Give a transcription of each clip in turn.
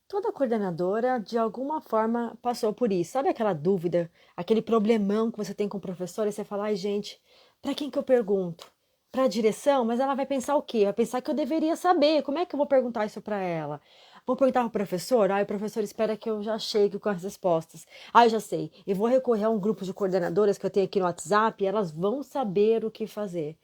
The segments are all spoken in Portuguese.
Toda coordenadora, de alguma forma, passou por isso. Sabe aquela dúvida, aquele problemão que você tem com o professor e você fala, ai, gente, para quem que eu pergunto? Para a direção? Mas ela vai pensar o quê? Vai pensar que eu deveria saber. Como é que eu vou perguntar isso para ela? Vou perguntar para o professor? Ai, o professor espera que eu já chegue com as respostas. Ah, eu já sei. Eu vou recorrer a um grupo de coordenadoras que eu tenho aqui no WhatsApp e elas vão saber o que fazer.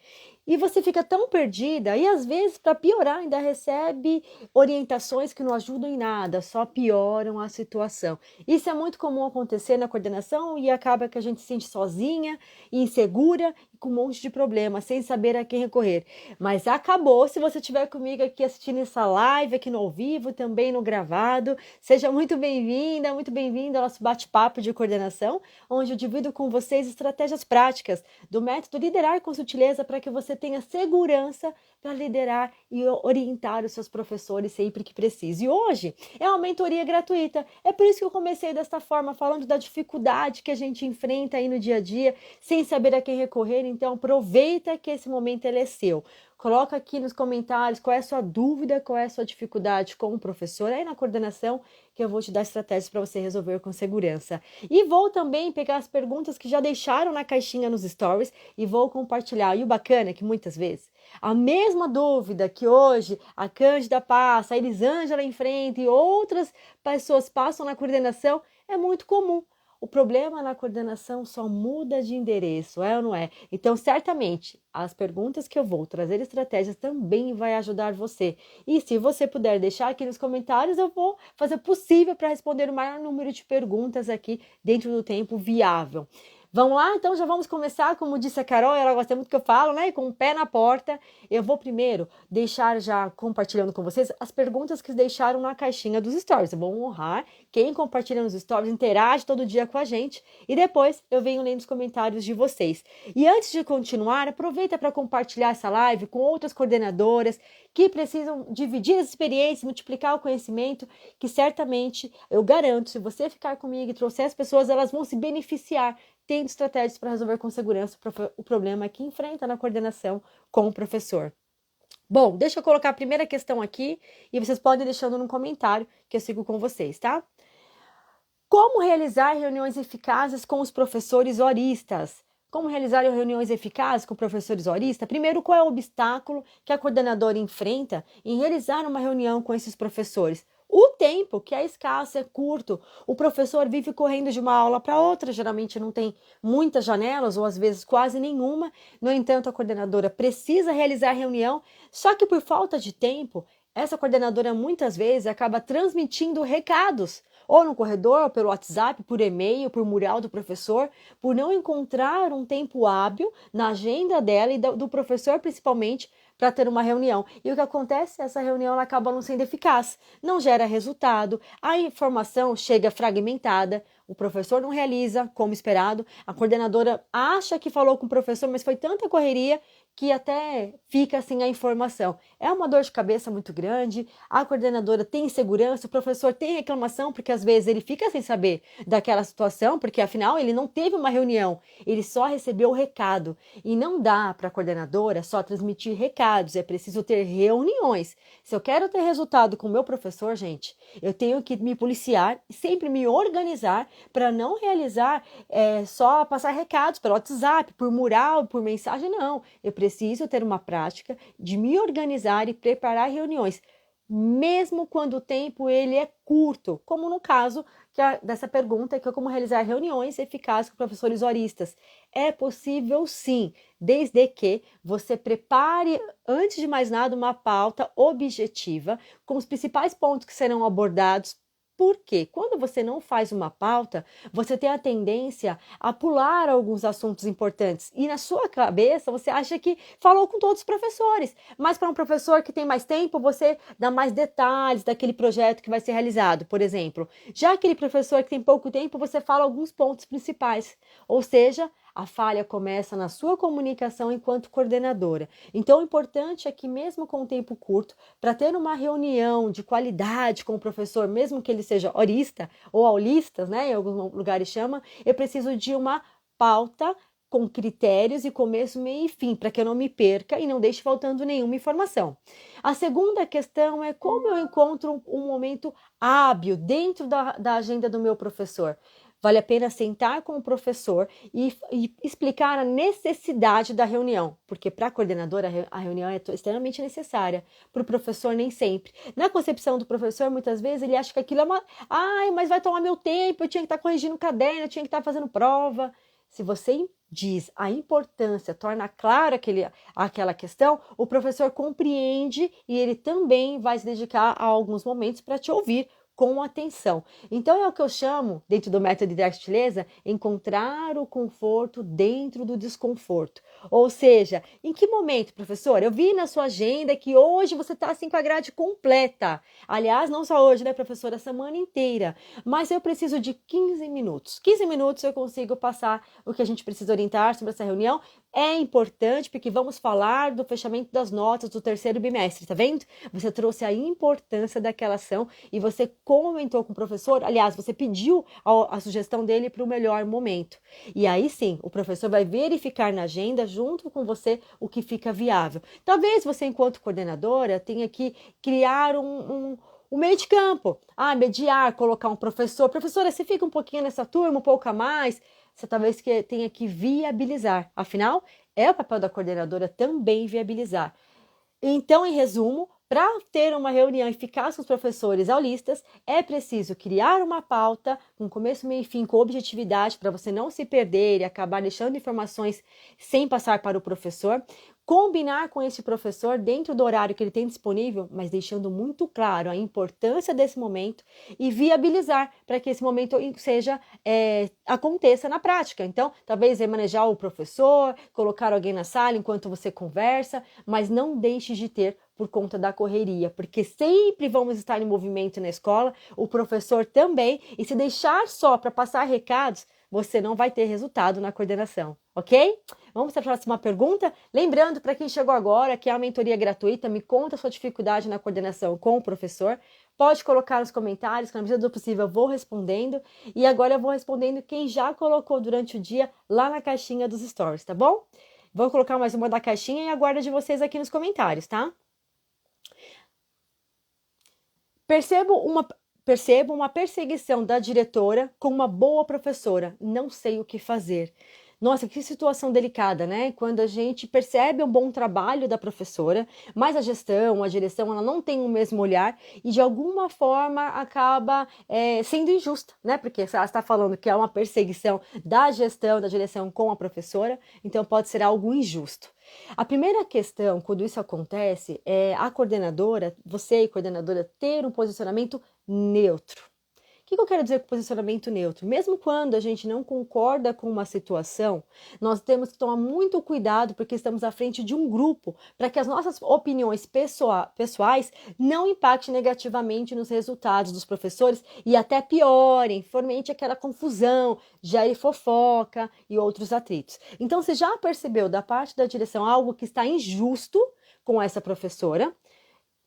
E você fica tão perdida e às vezes, para piorar, ainda recebe orientações que não ajudam em nada, só pioram a situação. Isso é muito comum acontecer na coordenação e acaba que a gente se sente sozinha, insegura e com um monte de problemas, sem saber a quem recorrer. Mas acabou, se você estiver comigo aqui assistindo essa live, aqui no ao vivo, também no gravado, seja muito bem-vinda ao nosso bate-papo de coordenação, onde eu divido com vocês estratégias práticas do método Liderar com Sutileza para que você tenha segurança para liderar e orientar os seus professores sempre que precise. E hoje é uma mentoria gratuita. É por isso que eu comecei desta forma, falando da dificuldade que a gente enfrenta aí no dia a dia, sem saber a quem recorrer. Então, aproveita que esse momento ele é seu. Coloca aqui nos comentários qual é a sua dúvida, qual é a sua dificuldade com o professor, aí na coordenação, que eu vou te dar estratégias para você resolver com segurança. E vou também pegar as perguntas que já deixaram na caixinha nos stories e vou compartilhar. E o bacana é que muitas vezes a mesma dúvida que hoje a Cândida passa, a Elisângela enfrenta e outras pessoas passam na coordenação é muito comum. O problema na coordenação só muda de endereço, é ou não é? Então, certamente, as perguntas que eu vou trazer estratégias também vai ajudar você. E se você puder deixar aqui nos comentários, eu vou fazer o possível para responder o maior número de perguntas aqui dentro do tempo viável. Vamos lá? Então já vamos começar, como disse a Carol, ela gosta muito que eu falo, né? Com o pé na porta. Eu vou primeiro deixar já compartilhando com vocês as perguntas que deixaram na caixinha dos stories. Eu vou honrar quem compartilha nos stories, interage todo dia com a gente e depois eu venho lendo os comentários de vocês. E antes de continuar, aproveita para compartilhar essa live com outras coordenadoras que precisam dividir as experiências, multiplicar o conhecimento, que certamente eu garanto, se você ficar comigo e trouxer as pessoas, elas vão se beneficiar tendo estratégias para resolver com segurança o problema que enfrenta na coordenação com o professor. Bom, deixa eu colocar a primeira questão aqui e vocês podem ir deixando no comentário que eu sigo com vocês, tá? Como realizar reuniões eficazes com os professores horistas? Como realizar reuniões eficazes com professores horistas? Primeiro, qual é o obstáculo que a coordenadora enfrenta em realizar uma reunião com esses professores? O tempo, que é escasso, é curto. O professor vive correndo de uma aula para outra, geralmente não tem muitas janelas ou às vezes quase nenhuma. No entanto, a coordenadora precisa realizar a reunião, só que por falta de tempo, essa coordenadora muitas vezes acaba transmitindo recados ou no corredor, ou pelo WhatsApp, por e-mail, por mural do professor, por não encontrar um tempo hábil na agenda dela e do professor principalmente para ter uma reunião. E o que acontece? Essa reunião ela acaba não sendo eficaz, não gera resultado, a informação chega fragmentada, o professor não realiza como esperado, a coordenadora acha que falou com o professor, mas foi tanta correria que até fica sem a informação. É uma dor de cabeça muito grande, a coordenadora tem insegurança, o professor tem reclamação, porque às vezes ele fica sem saber daquela situação, porque afinal ele não teve uma reunião, ele só recebeu o recado. E não dá para a coordenadora só transmitir recados, é preciso ter reuniões. Se eu quero ter resultado com o meu professor, gente, eu tenho que me policiar e sempre me organizar para não realizar só passar recados pelo WhatsApp, por mural, por mensagem, não. Eu preciso ter uma prática de me organizar e preparar reuniões, mesmo quando o tempo ele é curto, como no caso dessa pergunta, que é como realizar reuniões eficazes com professores horistas. É possível sim, desde que você prepare, antes de mais nada, uma pauta objetiva com os principais pontos que serão abordados. Porque quando você não faz uma pauta, você tem a tendência a pular alguns assuntos importantes. E na sua cabeça, você acha que falou com todos os professores. Mas para um professor que tem mais tempo, você dá mais detalhes daquele projeto que vai ser realizado, por exemplo. Já aquele professor que tem pouco tempo, você fala alguns pontos principais. Ou seja, a falha começa na sua comunicação enquanto coordenadora. Então, o importante é que, mesmo com um tempo curto, para ter uma reunião de qualidade com o professor, mesmo que ele seja horista ou aulistas, né, em alguns lugares chama, eu preciso de uma pauta com critérios e começo, meio e fim, para que eu não me perca e não deixe faltando nenhuma informação. A segunda questão é como eu encontro um momento hábil dentro da agenda do meu professor. Vale a pena sentar com o professor e explicar a necessidade da reunião, porque para a coordenadora a reunião é extremamente necessária, para o professor nem sempre. Na concepção do professor, muitas vezes ele acha que aquilo é uma... Ai, mas vai tomar meu tempo, eu tinha que estar corrigindo o caderno, eu tinha que estar fazendo prova. Se você diz a importância, torna clara aquela questão, o professor compreende e ele também vai se dedicar a alguns momentos para te ouvir com atenção. Então é o que eu chamo, dentro do método de Artileza, encontrar o conforto dentro do desconforto. Ou seja, em que momento, professor? Eu vi na sua agenda que hoje você está assim com a grade completa. Aliás, não só hoje, né, professora? A semana inteira. Mas eu preciso de 15 minutos. 15 minutos eu consigo passar o que a gente precisa orientar sobre essa reunião. É importante porque vamos falar do fechamento das notas do terceiro bimestre, tá vendo? Você trouxe a importância daquela ação e você comentou com o professor, aliás, você pediu a sugestão dele para o melhor momento. E aí sim, o professor vai verificar na agenda junto com você o que fica viável. Talvez você, enquanto coordenadora, tenha que criar um meio de campo. Mediar, colocar um professor. Professora, você fica um pouquinho nessa turma, um pouco a mais. Você talvez tenha que viabilizar. Afinal, é o papel da coordenadora também viabilizar. Então, em resumo, para ter uma reunião eficaz com os professores aulistas, é preciso criar uma pauta com começo, meio e fim, com objetividade, para você não se perder e acabar deixando informações sem passar para o professor. Combinar com esse professor dentro do horário que ele tem disponível, mas deixando muito claro a importância desse momento e viabilizar para que esse momento aconteça na prática. Então, talvez manejar o professor, colocar alguém na sala enquanto você conversa, mas não deixe de ter por conta da correria, porque sempre vamos estar em movimento na escola, o professor também, e se deixar só para passar recados, você não vai ter resultado na coordenação, ok? Vamos para a próxima pergunta? Lembrando, para quem chegou agora, que é a mentoria gratuita, me conta a sua dificuldade na coordenação com o professor, pode colocar nos comentários, que na medida do possível eu vou respondendo, e agora eu vou respondendo quem já colocou durante o dia lá na caixinha dos stories, tá bom? Vou colocar mais uma da caixinha e aguardo de vocês aqui nos comentários, tá? Percebo uma perseguição da diretora com uma boa professora. Não sei o que fazer. Nossa, que situação delicada, né? Quando a gente percebe um bom trabalho da professora, mas a gestão, a direção, ela não tem o mesmo olhar e de alguma forma acaba sendo injusta, né? Porque ela está falando que é uma perseguição da gestão, da direção com a professora, então pode ser algo injusto. A primeira questão, quando isso acontece, é a coordenadora, você, coordenadora, ter um posicionamento neutro. O que eu quero dizer com posicionamento neutro? Mesmo quando a gente não concorda com uma situação, nós temos que tomar muito cuidado porque estamos à frente de um grupo, para que as nossas opiniões pessoais não impactem negativamente nos resultados dos professores e até piorem, fomente aquela confusão, gere fofoca e outros atritos. Então, você já percebeu da parte da direção algo que está injusto com essa professora?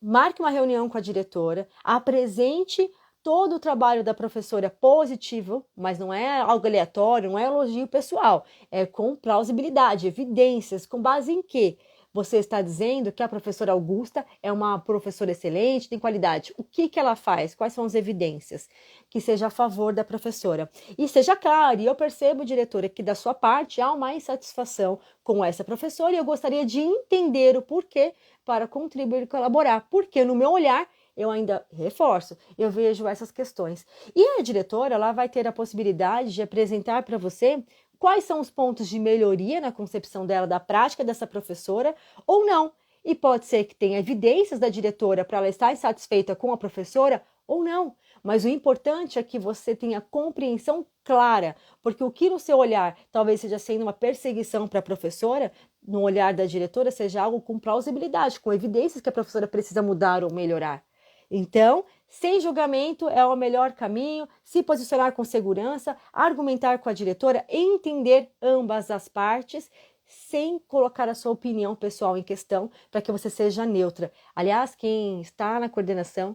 Marque uma reunião com a diretora, apresente todo o trabalho da professora positivo, mas não é algo aleatório, não é elogio pessoal, é com plausibilidade, evidências, com base em quê? Você está dizendo que a professora Augusta é uma professora excelente, tem qualidade. O que ela faz? Quais são as evidências? Que seja a favor da professora. E seja claro, e eu percebo, diretora, que da sua parte há uma insatisfação com essa professora e eu gostaria de entender o porquê para contribuir e colaborar. Porque no meu olhar, eu ainda reforço, eu vejo essas questões. E a diretora, ela vai ter a possibilidade de apresentar para você quais são os pontos de melhoria na concepção dela da prática dessa professora ou não. E pode ser que tenha evidências da diretora para ela estar insatisfeita com a professora ou não. Mas o importante é que você tenha compreensão clara, porque o que no seu olhar talvez seja sendo uma perseguição para a professora, no olhar da diretora seja algo com plausibilidade, com evidências que a professora precisa mudar ou melhorar. Então, sem julgamento é o melhor caminho, se posicionar com segurança, argumentar com a diretora, entender ambas as partes, sem colocar a sua opinião pessoal em questão, para que você seja neutra. Aliás, quem está na coordenação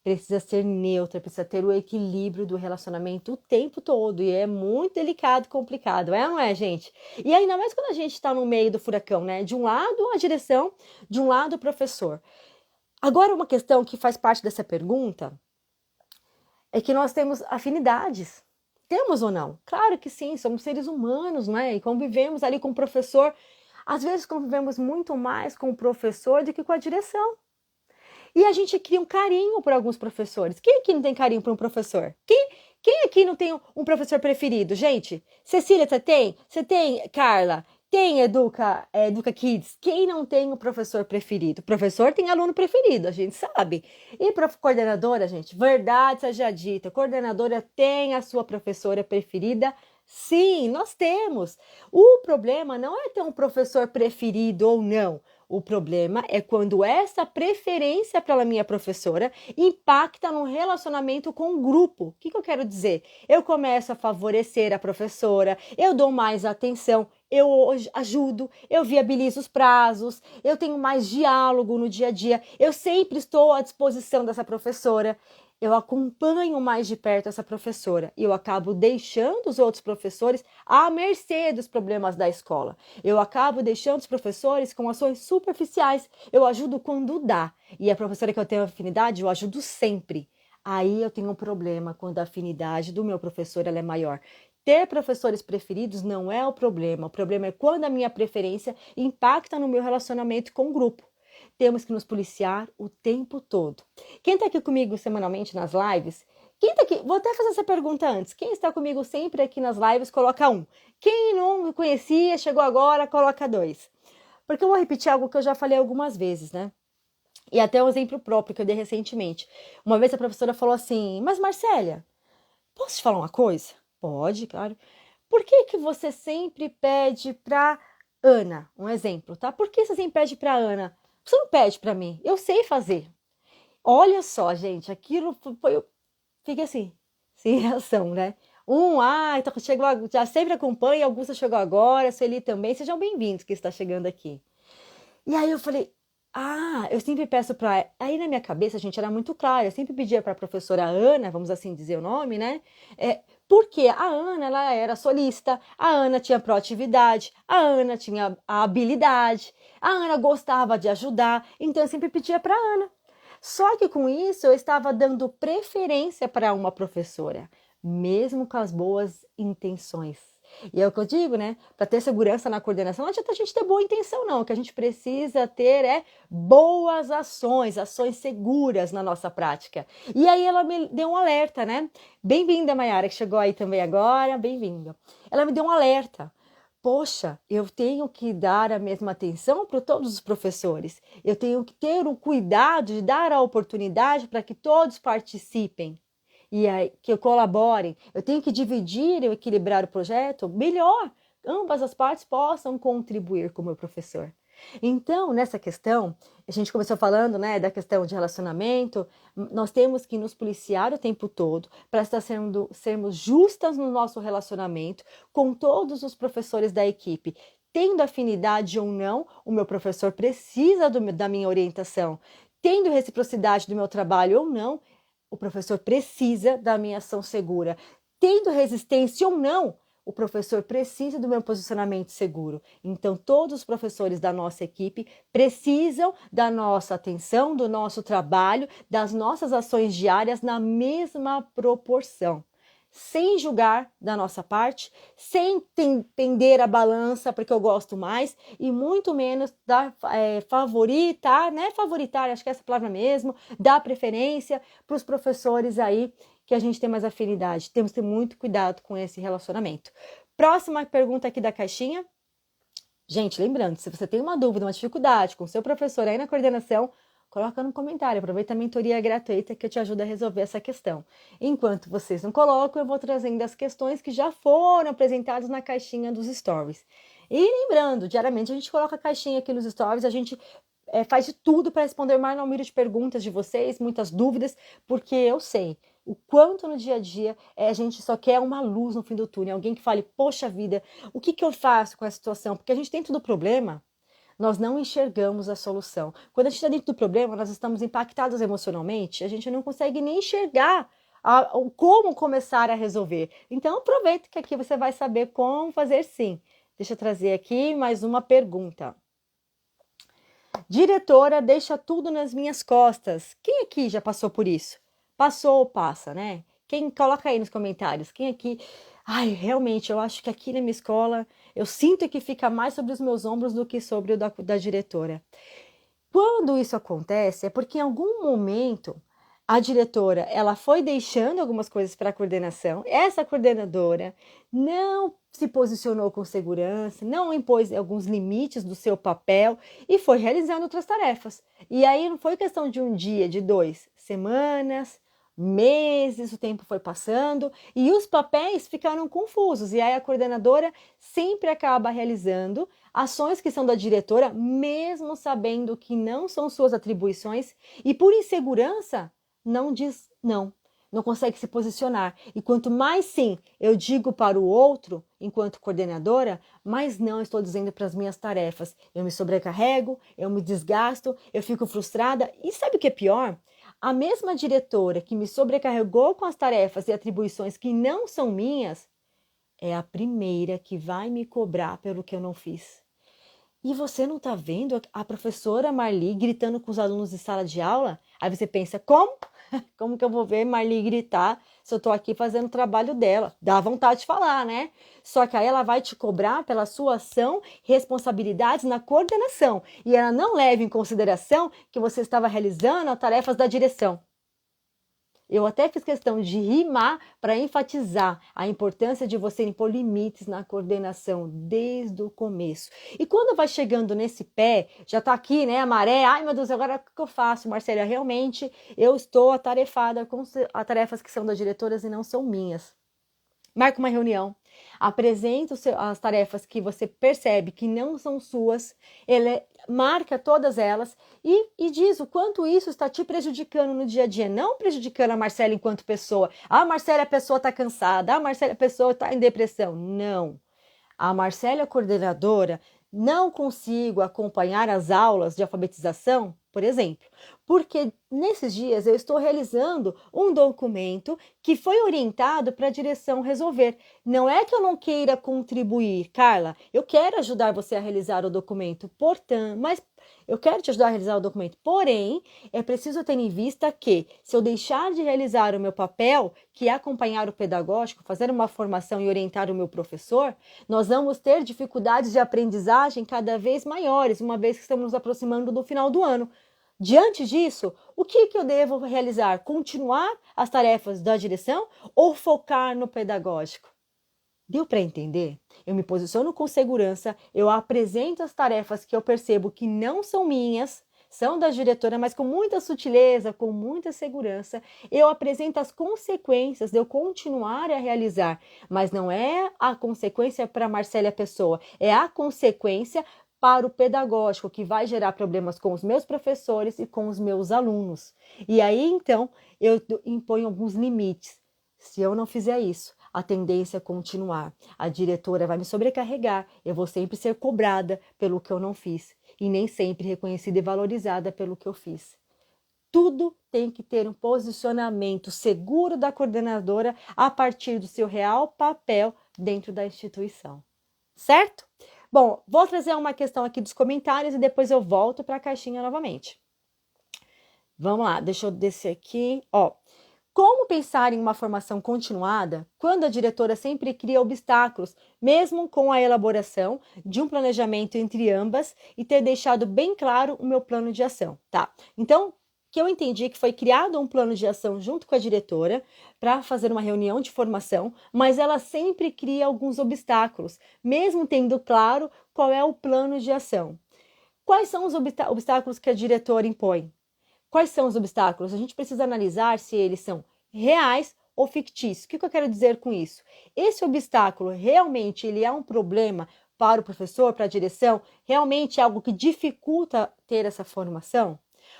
precisa ser neutra, precisa ter o equilíbrio do relacionamento o tempo todo. E é muito delicado e complicado, é ou não é, gente? E ainda mais quando a gente está no meio do furacão, né? De um lado a direção, de um lado o professor. Agora, uma questão que faz parte dessa pergunta é que nós temos afinidades. Temos ou não? Claro que sim, somos seres humanos, não é? E convivemos ali com o professor. Às vezes convivemos muito mais com o professor do que com a direção. E a gente cria um carinho por alguns professores. Quem aqui não tem carinho por um professor? Quem aqui não tem um professor preferido, gente? Cecília, você tem? Você tem, Carla? Tem Educa Kids? Quem não tem um professor preferido? Professor tem aluno preferido, a gente sabe. E coordenadora, gente, verdade seja dita, coordenadora tem a sua professora preferida? Sim, nós temos. O problema não é ter um professor preferido ou não. O problema é quando essa preferência pela minha professora impacta no relacionamento com o grupo. O que eu quero dizer? Eu começo a favorecer a professora, eu dou mais atenção, eu ajudo, eu viabilizo os prazos, eu tenho mais diálogo no dia a dia, eu sempre estou à disposição dessa professora. Eu acompanho mais de perto essa professora e eu acabo deixando os outros professores à mercê dos problemas da escola. Eu acabo deixando os professores com ações superficiais. Eu ajudo quando dá. E a professora que eu tenho afinidade, eu ajudo sempre. Aí eu tenho um problema quando a afinidade do meu professor ela é maior. Ter professores preferidos não é o problema. O problema é quando a minha preferência impacta no meu relacionamento com o grupo. Temos que nos policiar o tempo todo. Quem está aqui comigo semanalmente nas lives? Quem está aqui? Vou até fazer essa pergunta antes. Quem está comigo sempre aqui nas lives, coloca 1. Quem não me conhecia, chegou agora, coloca 2. Porque eu vou repetir algo que eu já falei algumas vezes, né? E até um exemplo próprio que eu dei recentemente. Uma vez a professora falou assim: Mas Marcélia, posso te falar uma coisa? Pode, claro. Por que você sempre pede para Ana? Um exemplo, tá? Por que você sempre pede para Ana? Você não pede para mim, eu sei fazer. Olha só, gente, aquilo foi. Eu fiquei assim, sem reação, né? Então chegou, já sempre acompanha, Augusta chegou agora, Sueli também, sejam bem-vindos que está chegando aqui. E aí eu falei, eu sempre peço para. Aí na minha cabeça, gente, era muito claro, eu sempre pedia para a professora Ana, vamos assim dizer o nome, né? Porque a Ana, ela era solista, a Ana tinha proatividade, a Ana tinha a habilidade, a Ana gostava de ajudar, então eu sempre pedia para a Ana. Só que com isso eu estava dando preferência para uma professora, mesmo com as boas intenções. E é o que eu digo, né? Para ter segurança na coordenação, não adianta a gente ter boa intenção, não. O que a gente precisa ter é boas ações, ações seguras na nossa prática. E aí ela me deu um alerta, né? Bem-vinda, Mayara, que chegou aí também agora, bem-vinda. Ela me deu um alerta. Poxa, eu tenho que dar a mesma atenção para todos os professores. Eu tenho que ter o cuidado de dar a oportunidade para que todos participem e aí, que colaborem. Eu tenho que dividir e equilibrar o projeto melhor. Ambas as partes possam contribuir com o meu professor. Então, nessa questão, a gente começou falando, né, da questão de relacionamento. Nós temos que nos policiar o tempo todo para sermos justas no nosso relacionamento com todos os professores da equipe. Tendo afinidade ou não, o meu professor precisa da minha orientação. Tendo reciprocidade do meu trabalho ou não, o professor precisa da minha ação segura. Tendo resistência ou não, o professor precisa do meu posicionamento seguro. Então, todos os professores da nossa equipe precisam da nossa atenção, do nosso trabalho, das nossas ações diárias na mesma proporção. Sem julgar da nossa parte, sem pender a balança porque eu gosto mais e muito menos favoritar, né? Favoritar, acho que é essa palavra mesmo, dar preferência para os professores aí que a gente tem mais afinidade. Temos que ter muito cuidado com esse relacionamento. Próxima pergunta aqui da caixinha. Gente, lembrando, se você tem uma dúvida, uma dificuldade com o seu professor aí na coordenação, coloca no comentário, aproveita a mentoria gratuita que eu te ajudo a resolver essa questão. Enquanto vocês não colocam, eu vou trazendo as questões que já foram apresentadas na caixinha dos stories. E lembrando, diariamente a gente coloca a caixinha aqui nos stories, a gente faz de tudo para responder o maior número de perguntas de vocês, muitas dúvidas, porque eu sei o quanto no dia a dia a gente só quer uma luz no fim do túnel, alguém que fale, poxa vida, o que eu faço com essa situação? Porque a gente tem todo problema, nós não enxergamos a solução. Quando a gente está dentro do problema, nós estamos impactados emocionalmente, a gente não consegue nem enxergar como começar a resolver. Então, aproveita que aqui você vai saber como fazer sim. Deixa eu trazer aqui mais uma pergunta. Diretora, deixa tudo nas minhas costas. Quem aqui já passou por isso? Passou ou passa, né? Quem coloca aí nos comentários? Quem aqui? Ai, realmente, eu acho que aqui na minha escola eu sinto que fica mais sobre os meus ombros do que sobre o da diretora. Quando isso acontece, é porque em algum momento a diretora ela foi deixando algumas coisas para a coordenação. Essa coordenadora não se posicionou com segurança, não impôs alguns limites do seu papel e foi realizando outras tarefas. E aí não foi questão de um dia, de 2 semanas, meses, o tempo foi passando e os papéis ficaram confusos. E aí a coordenadora sempre acaba realizando ações que são da diretora, mesmo sabendo que não são suas atribuições, e por insegurança não diz não, não consegue se posicionar. E quanto mais sim eu digo para o outro, enquanto coordenadora, mais não estou dizendo para as minhas tarefas. Eu me sobrecarrego, eu me desgasto, eu fico frustrada. E sabe o que é pior? A mesma diretora que me sobrecarregou com as tarefas e atribuições que não são minhas, é a primeira que vai me cobrar pelo que eu não fiz. E você não está vendo a professora Marli gritando com os alunos de sala de aula? Aí você pensa, como? Como que eu vou ver Marli gritar se eu estou aqui fazendo o trabalho dela? Dá vontade de falar, né? Só que aí ela vai te cobrar pela sua ação, responsabilidades na coordenação. E ela não leva em consideração que você estava realizando as tarefas da direção. Eu até fiz questão de rimar para enfatizar a importância de você impor limites na coordenação desde o começo. E quando vai chegando nesse pé, já está aqui, né, a maré, ai meu Deus, agora o que eu faço, Marcela? Realmente eu estou atarefada com as tarefas que são das diretoras e não são minhas. Marca uma reunião, apresenta as tarefas que você percebe que não são suas, marca todas elas e diz o quanto isso está te prejudicando no dia a dia, não prejudicando a Marcela enquanto pessoa. Ah, Marcela, a pessoa está cansada, ah, Marcela, a pessoa está em depressão. Não. A Marcela, a coordenadora, não consigo acompanhar as aulas de alfabetização, por exemplo, porque nesses dias eu estou realizando um documento que foi orientado para a direção resolver. Não é que eu não queira contribuir, Carla, eu quero ajudar você a realizar o documento, portanto, mas eu quero te ajudar a realizar o documento. Porém, é preciso ter em vista que, se eu deixar de realizar o meu papel, que é acompanhar o pedagógico, fazer uma formação e orientar o meu professor, nós vamos ter dificuldades de aprendizagem cada vez maiores, uma vez que estamos nos aproximando do final do ano. Diante disso, o que eu devo realizar? Continuar as tarefas da direção ou focar no pedagógico? Deu para entender? Eu me posiciono com segurança, eu apresento as tarefas que eu percebo que não são minhas, são da diretora, mas com muita sutileza, com muita segurança, eu apresento as consequências de eu continuar a realizar, mas não é a consequência para Marcela Pessoa, é a consequência para o pedagógico, que vai gerar problemas com os meus professores e com os meus alunos. E aí, então, eu imponho alguns limites. Se eu não fizer isso, a tendência é continuar. A diretora vai me sobrecarregar, eu vou sempre ser cobrada pelo que eu não fiz e nem sempre reconhecida e valorizada pelo que eu fiz. Tudo tem que ter um posicionamento seguro da coordenadora a partir do seu real papel dentro da instituição. Certo? Bom, vou trazer uma questão aqui dos comentários e depois eu volto para a caixinha novamente. Vamos lá, deixa eu descer aqui. Como pensar em uma formação continuada quando a diretora sempre cria obstáculos, mesmo com a elaboração de um planejamento entre ambas e ter deixado bem claro o meu plano de ação, tá? Então, que eu entendi que foi criado um plano de ação junto com a diretora para fazer uma reunião de formação, mas ela sempre cria alguns obstáculos, mesmo tendo claro qual é o plano de ação. Quais são os obstáculos que a diretora impõe? Quais são os obstáculos? A gente precisa analisar se eles são reais ou fictícios. O que eu quero dizer com isso? Esse obstáculo realmente ele é um problema para o professor, para a direção? Realmente é algo que dificulta ter essa formação?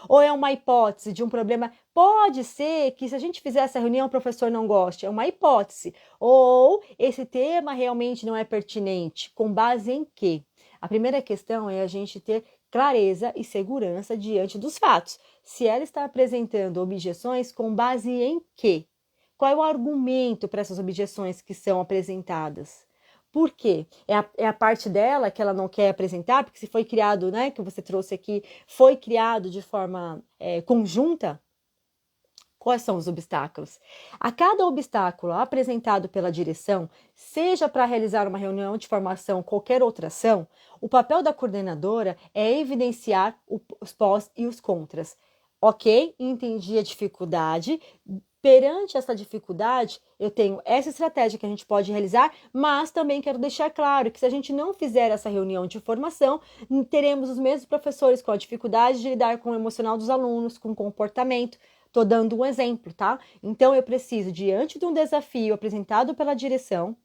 Ou é uma hipótese de um problema? Pode ser que se a gente fizer essa reunião o professor não goste, é uma hipótese. Ou esse tema realmente não é pertinente, com base em quê? A primeira questão é a gente ter clareza e segurança diante dos fatos. Se ela está apresentando objeções, com base em quê? Qual é o argumento para essas objeções que são apresentadas? Por quê? É a parte dela que ela não quer apresentar, porque se foi criado, né, que você trouxe aqui, foi criado de forma conjunta? Quais são os obstáculos? A cada obstáculo apresentado pela direção, seja para realizar uma reunião de formação ou qualquer outra ação, o papel da coordenadora é evidenciar os pós e os contras. Ok, entendi a dificuldade. Perante essa dificuldade, eu tenho essa estratégia que a gente pode realizar, mas também quero deixar claro que se a gente não fizer essa reunião de formação, teremos os mesmos professores com a dificuldade de lidar com o emocional dos alunos, com o comportamento. Estou dando um exemplo, tá? Então, eu preciso, diante de um desafio apresentado pela direção,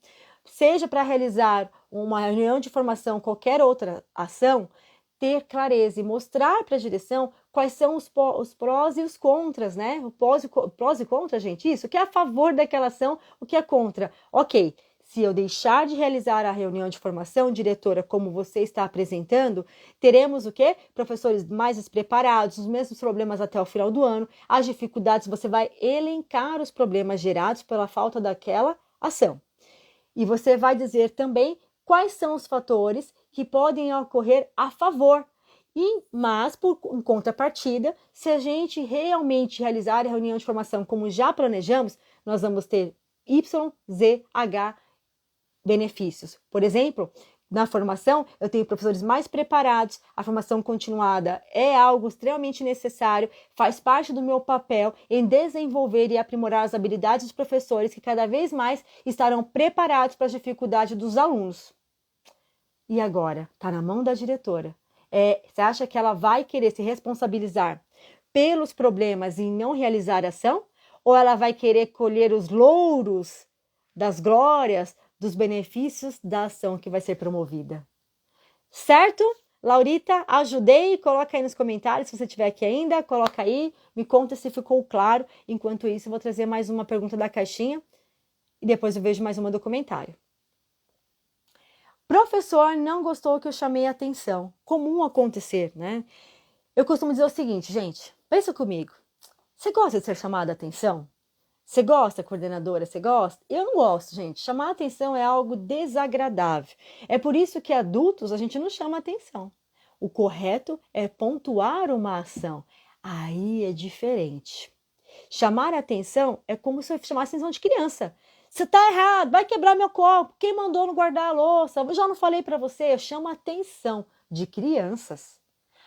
seja para realizar uma reunião de formação, qualquer outra ação, ter clareza e mostrar para a direção quais são os prós e os contras, né? Prós e contras, gente, isso, o que é a favor daquela ação, o que é contra. Ok, se eu deixar de realizar a reunião de formação, diretora, como você está apresentando, teremos o quê? Professores mais despreparados, os mesmos problemas até o final do ano, as dificuldades, você vai elencar os problemas gerados pela falta daquela ação. E você vai dizer também quais são os fatores que podem ocorrer a favor. Mas, em contrapartida, se a gente realmente realizar a reunião de formação como já planejamos, nós vamos ter Y, Z, H benefícios. Por exemplo, na formação, eu tenho professores mais preparados, a formação continuada é algo extremamente necessário, faz parte do meu papel em desenvolver e aprimorar as habilidades dos professores que cada vez mais estarão preparados para as dificuldades dos alunos. E agora? Está na mão da diretora. Você acha que ela vai querer se responsabilizar pelos problemas e não realizar ação? Ou ela vai querer colher os louros das glórias, dos benefícios da ação que vai ser promovida? Certo? Laurita, ajudei? Coloca aí nos comentários, se você estiver aqui ainda, coloca aí, me conta se ficou claro. Enquanto isso, eu vou trazer mais uma pergunta da caixinha e depois eu vejo mais uma do comentário. Professor não gostou que eu chamei a atenção. Comum acontecer, né? Eu costumo dizer o seguinte, gente, pensa comigo. Você gosta de ser chamada a atenção? Você gosta, coordenadora? Você gosta? Eu não gosto, gente. Chamar a atenção é algo desagradável. É por isso que adultos a gente não chama atenção. O correto é pontuar uma ação. Aí é diferente. Chamar a atenção é como se eu chamasse a atenção de criança. Você tá errado, vai quebrar meu copo. Quem mandou não guardar a louça? Eu já não falei para você. Eu chamo a atenção de crianças.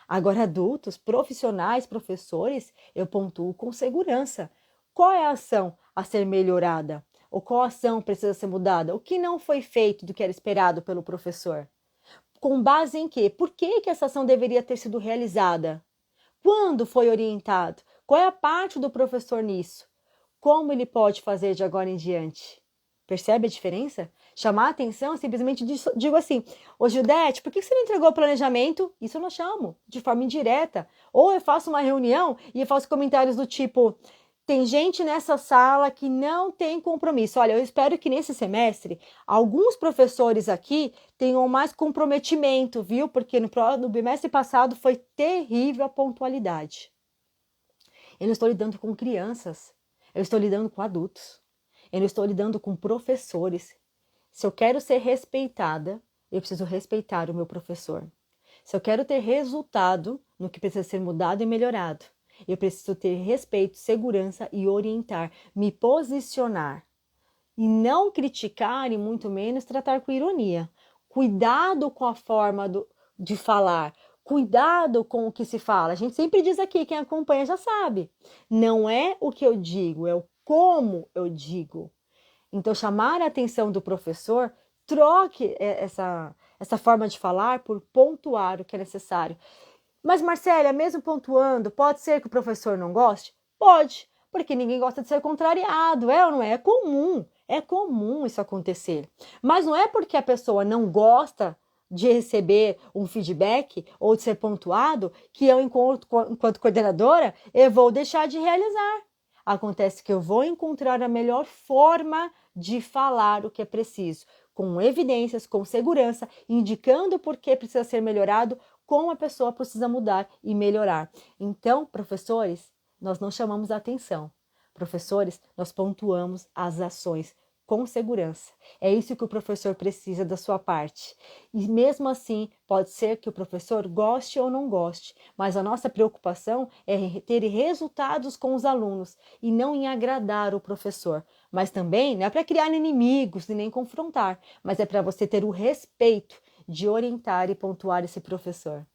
Agora, adultos, profissionais, professores, eu pontuo com segurança. Qual é a ação a ser melhorada? Ou qual ação precisa ser mudada? O que não foi feito do que era esperado pelo professor? Com base em quê? Por que essa ação deveria ter sido realizada? Quando foi orientado? Qual é a parte do professor nisso? Como ele pode fazer de agora em diante? Percebe a diferença? Chamar a atenção, simplesmente digo assim, ô Gildete, por que você não entregou o planejamento? Isso eu não chamo, de forma indireta. Ou eu faço uma reunião e eu faço comentários do tipo, tem gente nessa sala que não tem compromisso. Olha, eu espero que nesse semestre, alguns professores aqui tenham mais comprometimento, viu? Porque no bimestre passado foi terrível a pontualidade. Eu não estou lidando com crianças, eu estou lidando com adultos. Eu não estou lidando com professores. Se eu quero ser respeitada, eu preciso respeitar o meu professor. Se eu quero ter resultado no que precisa ser mudado e melhorado, eu preciso ter respeito, segurança e orientar, me posicionar. E não criticar e muito menos tratar com ironia. Cuidado com a forma de falar. Cuidado com o que se fala. A gente sempre diz aqui, quem acompanha já sabe. Não é o que eu digo, é o como eu digo. Então, chamar a atenção do professor, troque essa forma de falar por pontuar o que é necessário. Mas, Marcélia, mesmo pontuando, pode ser que o professor não goste? Pode, porque ninguém gosta de ser contrariado, é ou não é? É comum isso acontecer. Mas não é porque a pessoa não gosta de receber um feedback ou de ser pontuado que eu, enquanto coordenadora, eu vou deixar de realizar. Acontece que eu vou encontrar a melhor forma de falar o que é preciso. com evidências, com segurança, indicando por que precisa ser melhorado, como a pessoa precisa mudar e melhorar. Então, professores, nós não chamamos a atenção. Professores, nós pontuamos as ações com segurança. É isso que o professor precisa da sua parte. E mesmo assim, pode ser que o professor goste ou não goste, mas a nossa preocupação é ter resultados com os alunos e não em agradar o professor. Mas também não é para criar inimigos e nem confrontar, mas é para você ter o respeito de orientar e pontuar esse professor.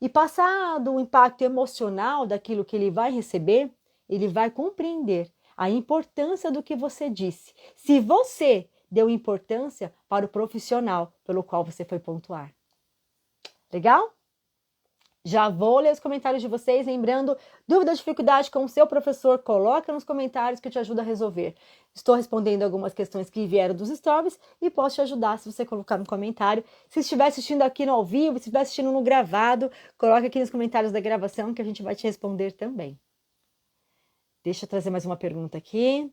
E passado o impacto emocional daquilo que ele vai receber, ele vai compreender a importância do que você disse. Se você deu importância para o profissional pelo qual você foi pontuar. Legal? Já vou ler os comentários de vocês, lembrando, dúvida, dificuldade com o seu professor, coloca nos comentários que eu te ajudo a resolver. Estou respondendo algumas questões que vieram dos stories e posso te ajudar se você colocar no comentário. Se estiver assistindo aqui no ao vivo, se estiver assistindo no gravado, coloca aqui nos comentários da gravação que a gente vai te responder também. Deixa eu trazer mais uma pergunta aqui.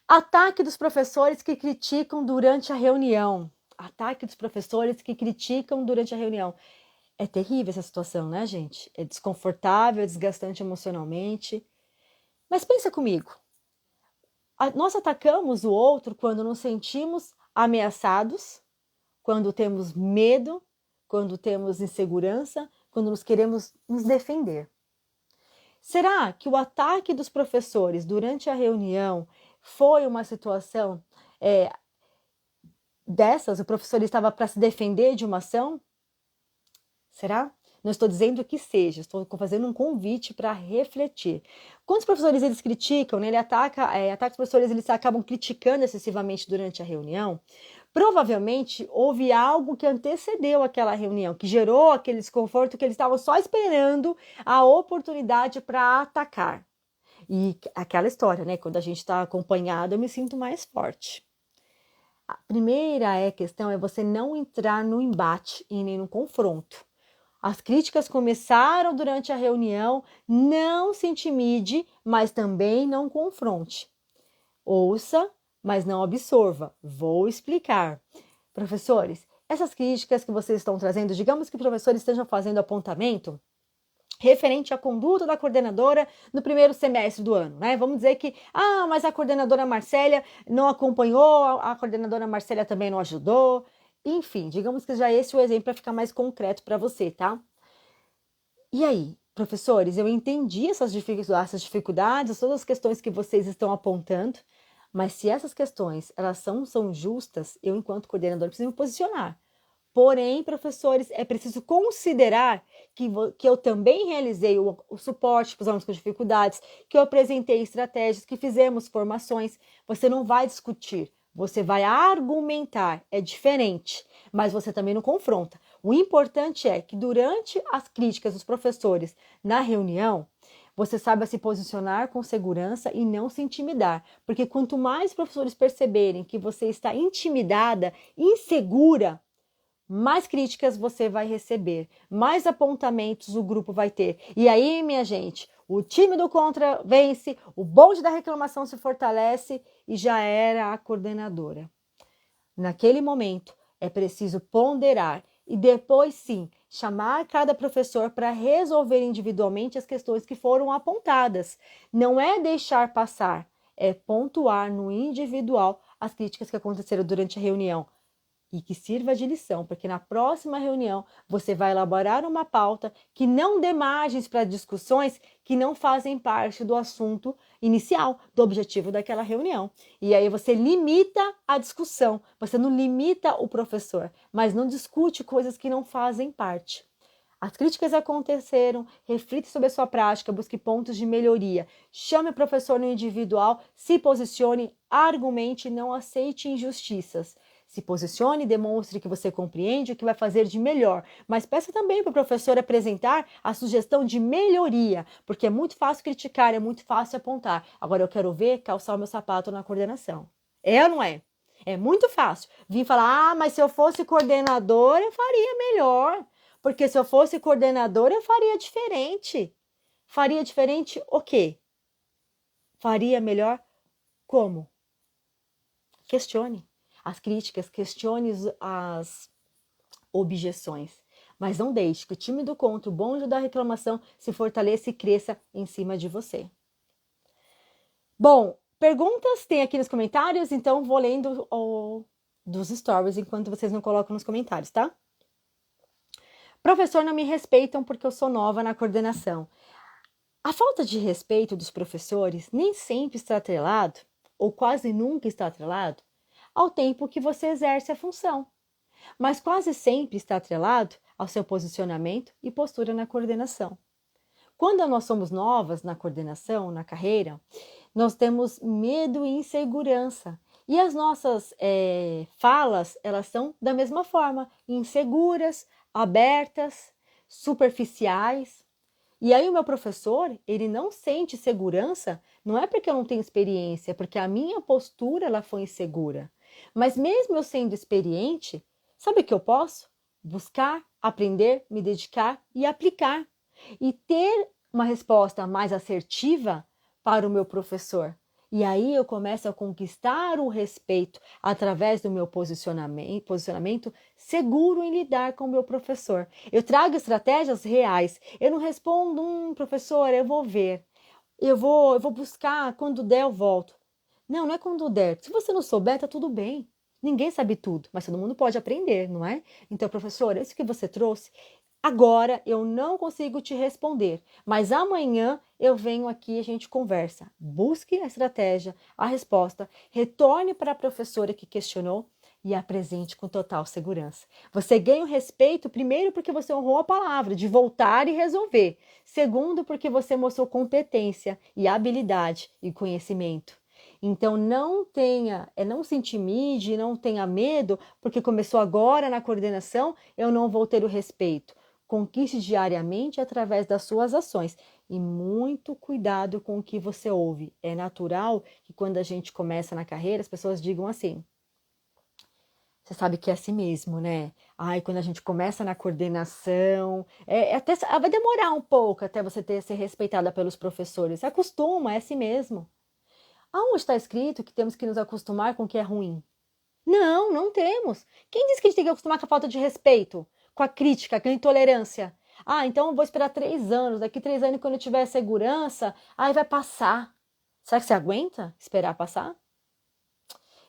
Ataque dos professores que criticam durante a reunião. Ataque dos professores que criticam durante a reunião. É terrível essa situação, né, gente? É desconfortável, é desgastante emocionalmente. Mas pensa comigo. Nós atacamos o outro quando nos sentimos ameaçados, quando temos medo, quando temos insegurança, quando nos queremos nos defender. Será que o ataque dos professores durante a reunião foi uma situação dessas? O professor estava para se defender de uma ação? Será? Não estou dizendo que seja, estou fazendo um convite para refletir. Quando os professores eles criticam, né, ataca os professores eles acabam criticando excessivamente durante a reunião, provavelmente houve algo que antecedeu aquela reunião, que gerou aquele desconforto que eles estavam só esperando a oportunidade para atacar. E aquela história, né? Quando a gente está acompanhado, eu me sinto mais forte. A primeira questão é você não entrar no embate e nem no confronto. As críticas começaram durante a reunião, não se intimide, mas também não confronte. Ouça, mas não absorva. Vou explicar. Professores, essas críticas que vocês estão trazendo, digamos que professores estejam fazendo apontamento referente à conduta da coordenadora no primeiro semestre do ano, né? Vamos dizer que, mas a coordenadora Marcélia não acompanhou, a coordenadora Marcélia também não ajudou. Enfim, digamos que já esse é o exemplo para ficar mais concreto para você, tá? E aí, professores, eu entendi essas dificuldades, todas as questões que vocês estão apontando, mas se essas questões elas são justas, eu, enquanto coordenador, preciso me posicionar. Porém, professores, é preciso considerar que eu também realizei o suporte para os alunos com dificuldades, que eu apresentei estratégias, que fizemos formações. Você não vai discutir, você vai argumentar, é diferente, mas você também não confronta. O importante é que durante as críticas dos professores na reunião, você saiba se posicionar com segurança e não se intimidar. Porque quanto mais professores perceberem que você está intimidada, insegura, mais críticas você vai receber, mais apontamentos o grupo vai ter. E aí, minha gente, o time do contra vence, o bonde da reclamação se fortalece e já era a coordenadora. Naquele momento, é preciso ponderar e depois sim, chamar cada professor para resolver individualmente as questões que foram apontadas. Não é deixar passar, é pontuar no individual as críticas que aconteceram durante a reunião. E que sirva de lição, porque na próxima reunião você vai elaborar uma pauta que não dê margens para discussões que não fazem parte do assunto inicial, do objetivo daquela reunião. E aí você limita a discussão, você não limita o professor, mas não discute coisas que não fazem parte. As críticas aconteceram, reflita sobre a sua prática, busque pontos de melhoria, chame o professor no individual, se posicione, argumente, não aceite injustiças. Se posicione, demonstre que você compreende o que vai fazer de melhor, mas peça também para o professor apresentar a sugestão de melhoria, porque é muito fácil criticar, é muito fácil apontar. Agora eu quero ver calçar o meu sapato na coordenação. É ou não é? É muito fácil vir falar, mas se eu fosse coordenador eu faria melhor, porque se eu fosse coordenador eu faria diferente. Faria diferente o quê? Faria melhor como? Questione. as críticas, questione as objeções. Mas não deixe que o time do contra, o bonde da reclamação, se fortaleça e cresça em cima de você. Bom, perguntas tem aqui nos comentários, então vou lendo dos stories enquanto vocês não colocam nos comentários, tá? Professor, não me respeitam porque eu sou nova na coordenação. A falta de respeito dos professores nem sempre está atrelado, ou quase nunca está atrelado, ao tempo que você exerce a função, mas quase sempre está atrelado ao seu posicionamento e postura na coordenação. Quando nós somos novas na coordenação, na carreira, nós temos medo e insegurança. E as nossas falas, elas são da mesma forma, inseguras, abertas, superficiais. E aí o meu professor, ele não sente segurança, não é porque eu não tenho experiência, é porque a minha postura ela foi insegura. Mas mesmo eu sendo experiente, sabe o que eu posso? Buscar, aprender, me dedicar e aplicar. E ter uma resposta mais assertiva para o meu professor. E aí eu começo a conquistar o respeito através do meu posicionamento seguro em lidar com o meu professor. Eu trago estratégias reais. Eu não respondo, professor, eu vou ver. Eu vou buscar, quando der eu volto. Não, não é quando der. Se você não souber, tá tudo bem. Ninguém sabe tudo, mas todo mundo pode aprender, não é? Então, professor, isso que você trouxe, agora eu não consigo te responder, mas amanhã eu venho aqui e a gente conversa. Busque a estratégia, a resposta, retorne para a professora que questionou e apresente com total segurança. Você ganha o respeito, primeiro, porque você honrou a palavra de voltar e resolver. Segundo, porque você mostrou competência e habilidade e conhecimento. Então não se intimide, não tenha medo, porque começou agora na coordenação, eu não vou ter o respeito. Conquiste diariamente através das suas ações. E muito cuidado com o que você ouve. É natural que quando a gente começa na carreira, as pessoas digam assim. Você sabe que é assim mesmo, né? Ai, quando a gente começa na coordenação, vai demorar um pouco até você ser respeitada pelos professores. Se acostuma, é assim mesmo. Aonde está escrito que temos que nos acostumar com o que é ruim? Não, não temos. Quem disse que a gente tem que acostumar com a falta de respeito? Com a crítica, com a intolerância? Ah, então eu vou esperar 3 anos. Daqui 3 anos, quando eu tiver segurança, aí vai passar. Será que você aguenta esperar passar?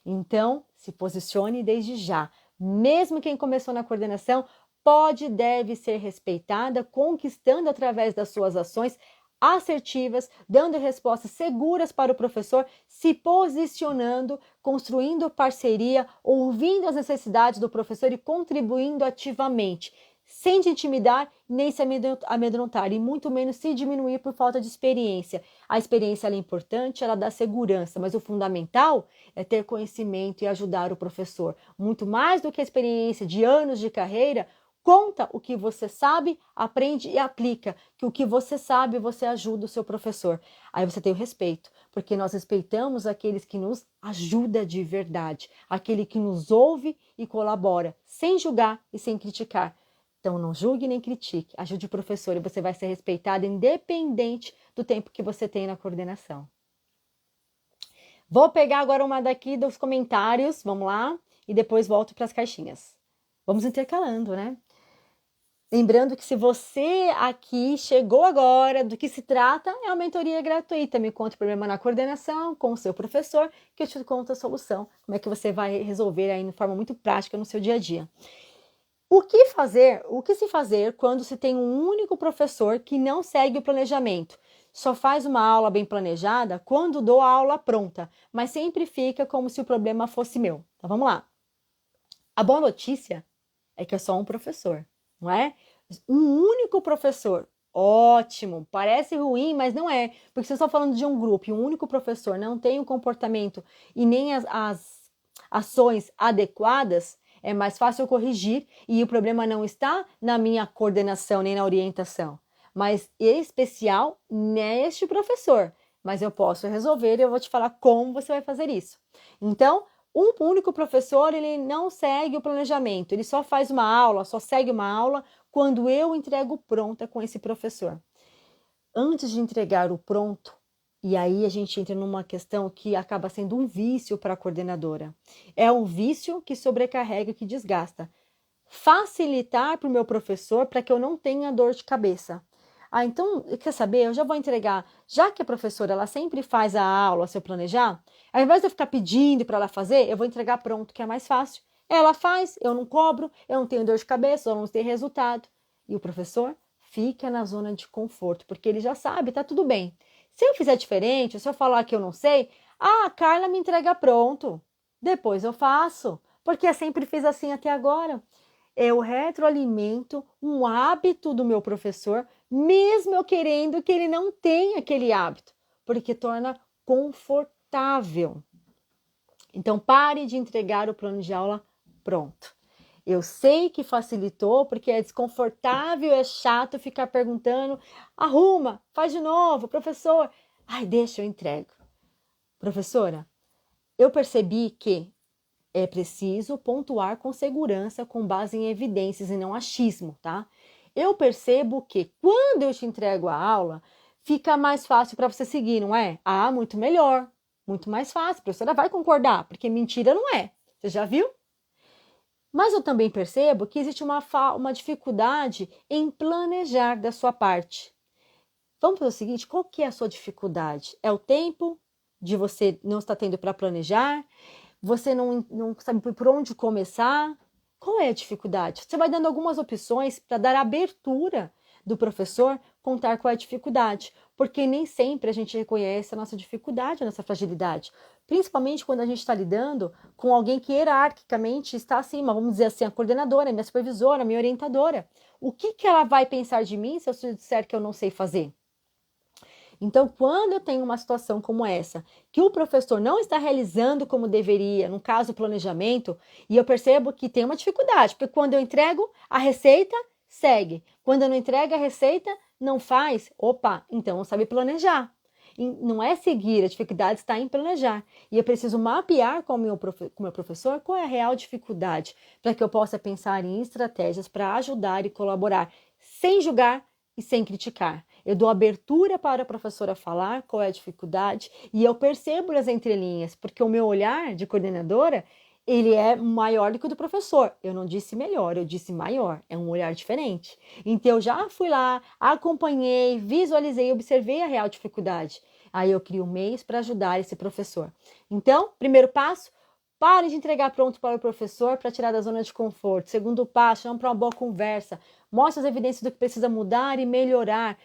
Então, se posicione desde já. Mesmo quem começou na coordenação, pode e deve ser respeitada, conquistando através das suas ações assertivas, dando respostas seguras para o professor, se posicionando, construindo parceria, ouvindo as necessidades do professor e contribuindo ativamente, sem te intimidar nem se amedrontar e muito menos se diminuir por falta de experiência. A experiência ela é importante, ela dá segurança, mas o fundamental é ter conhecimento e ajudar o professor. Muito mais do que a experiência de anos de carreira, conta o que você sabe, aprende e aplica, que o que você sabe você ajuda o seu professor. Aí você tem o respeito, porque nós respeitamos aqueles que nos ajudam de verdade, aquele que nos ouve e colabora, sem julgar e sem criticar. Então não julgue nem critique, ajude o professor e você vai ser respeitado independente do tempo que você tem na coordenação. Vou pegar agora uma daqui dos comentários, vamos lá, e depois volto para as caixinhas. Vamos intercalando, né? Lembrando que se você aqui chegou agora, do que se trata, é uma mentoria gratuita. Me conta o problema na coordenação com o seu professor, que eu te conto a solução. Como é que você vai resolver aí de forma muito prática no seu dia a dia. O que se fazer quando se tem um único professor que não segue o planejamento? Só faz uma aula bem planejada quando dou a aula pronta, mas sempre fica como se o problema fosse meu. Então vamos lá. A boa notícia é que é só um professor, não é? Um único professor. Ótimo, parece ruim, mas não é. Porque você está falando de um grupo e um único professor não tem o comportamento e nem as ações adequadas, é mais fácil corrigir e o problema não está na minha coordenação nem na orientação, mas em especial neste professor. Mas eu posso resolver e eu vou te falar como você vai fazer isso. Então, um único professor, ele não segue o planejamento, ele só faz uma aula, só segue uma aula quando eu entrego pronta com esse professor. Antes de entregar o pronto, E aí a gente entra numa questão que acaba sendo um vício para a coordenadora. É um vício que sobrecarrega, que desgasta. Facilitar para o meu professor para que eu não tenha dor de cabeça. Ah, então, quer saber? Eu já vou entregar. Já que a professora ela sempre faz a aula se eu planejar, ao invés de eu ficar pedindo para ela fazer, eu vou entregar pronto, que é mais fácil. Ela faz, eu não cobro, eu não tenho dor de cabeça, eu não tenho resultado. E o professor fica na zona de conforto, porque ele já sabe, tá tudo bem. Se eu fizer diferente, se eu falar que eu não sei, a Carla me entrega pronto. Depois eu faço, porque eu sempre fiz assim até agora. Eu retroalimento um hábito do meu professor, mesmo eu querendo que ele não tenha aquele hábito, porque torna confortável. Então, pare de entregar o plano de aula pronto. Eu sei que facilitou, porque é desconfortável, é chato ficar perguntando, arruma, faz de novo, professor. Ai, deixa, eu entrego. Professora, eu percebi que é preciso pontuar com segurança, com base em evidências e não achismo, tá? Eu percebo que quando eu te entrego a aula, fica mais fácil para você seguir, não é? Ah, muito melhor, muito mais fácil. A professora vai concordar, porque mentira não é. Você já viu? Mas eu também percebo que existe uma dificuldade em planejar da sua parte. Vamos fazer o seguinte, qual que é a sua dificuldade? É o tempo de você não estar tendo para planejar? Você não sabe por onde começar? Qual é a dificuldade? Você vai dando algumas opções para dar abertura do professor contar qual é a dificuldade, porque nem sempre a gente reconhece a nossa dificuldade, a nossa fragilidade, principalmente quando a gente está lidando com alguém que hierarquicamente está acima, vamos dizer assim, a coordenadora, a minha supervisora, a minha orientadora. O que ela vai pensar de mim se eu disser que eu não sei fazer? Então, quando eu tenho uma situação como essa, que o professor não está realizando como deveria, no caso, o planejamento, e eu percebo que tem uma dificuldade, porque quando eu entrego a receita, segue. Quando eu não entrego a receita, não faz. Opa, então não sabe planejar. E não é seguir, a dificuldade está em planejar. E eu preciso mapear com o meu professor qual é a real dificuldade, para que eu possa pensar em estratégias para ajudar e colaborar, sem julgar e sem criticar. Eu dou abertura para a professora falar qual é a dificuldade e eu percebo as entrelinhas, porque o meu olhar de coordenadora, ele é maior do que o do professor. Eu não disse melhor, eu disse maior. É um olhar diferente. Então, eu já fui lá, acompanhei, visualizei, observei a real dificuldade. Aí eu crio meios para ajudar esse professor. Então, primeiro passo, pare de entregar pronto para o professor para tirar da zona de conforto. Segundo passo, chama para uma boa conversa. Mostre as evidências do que precisa mudar e melhorar.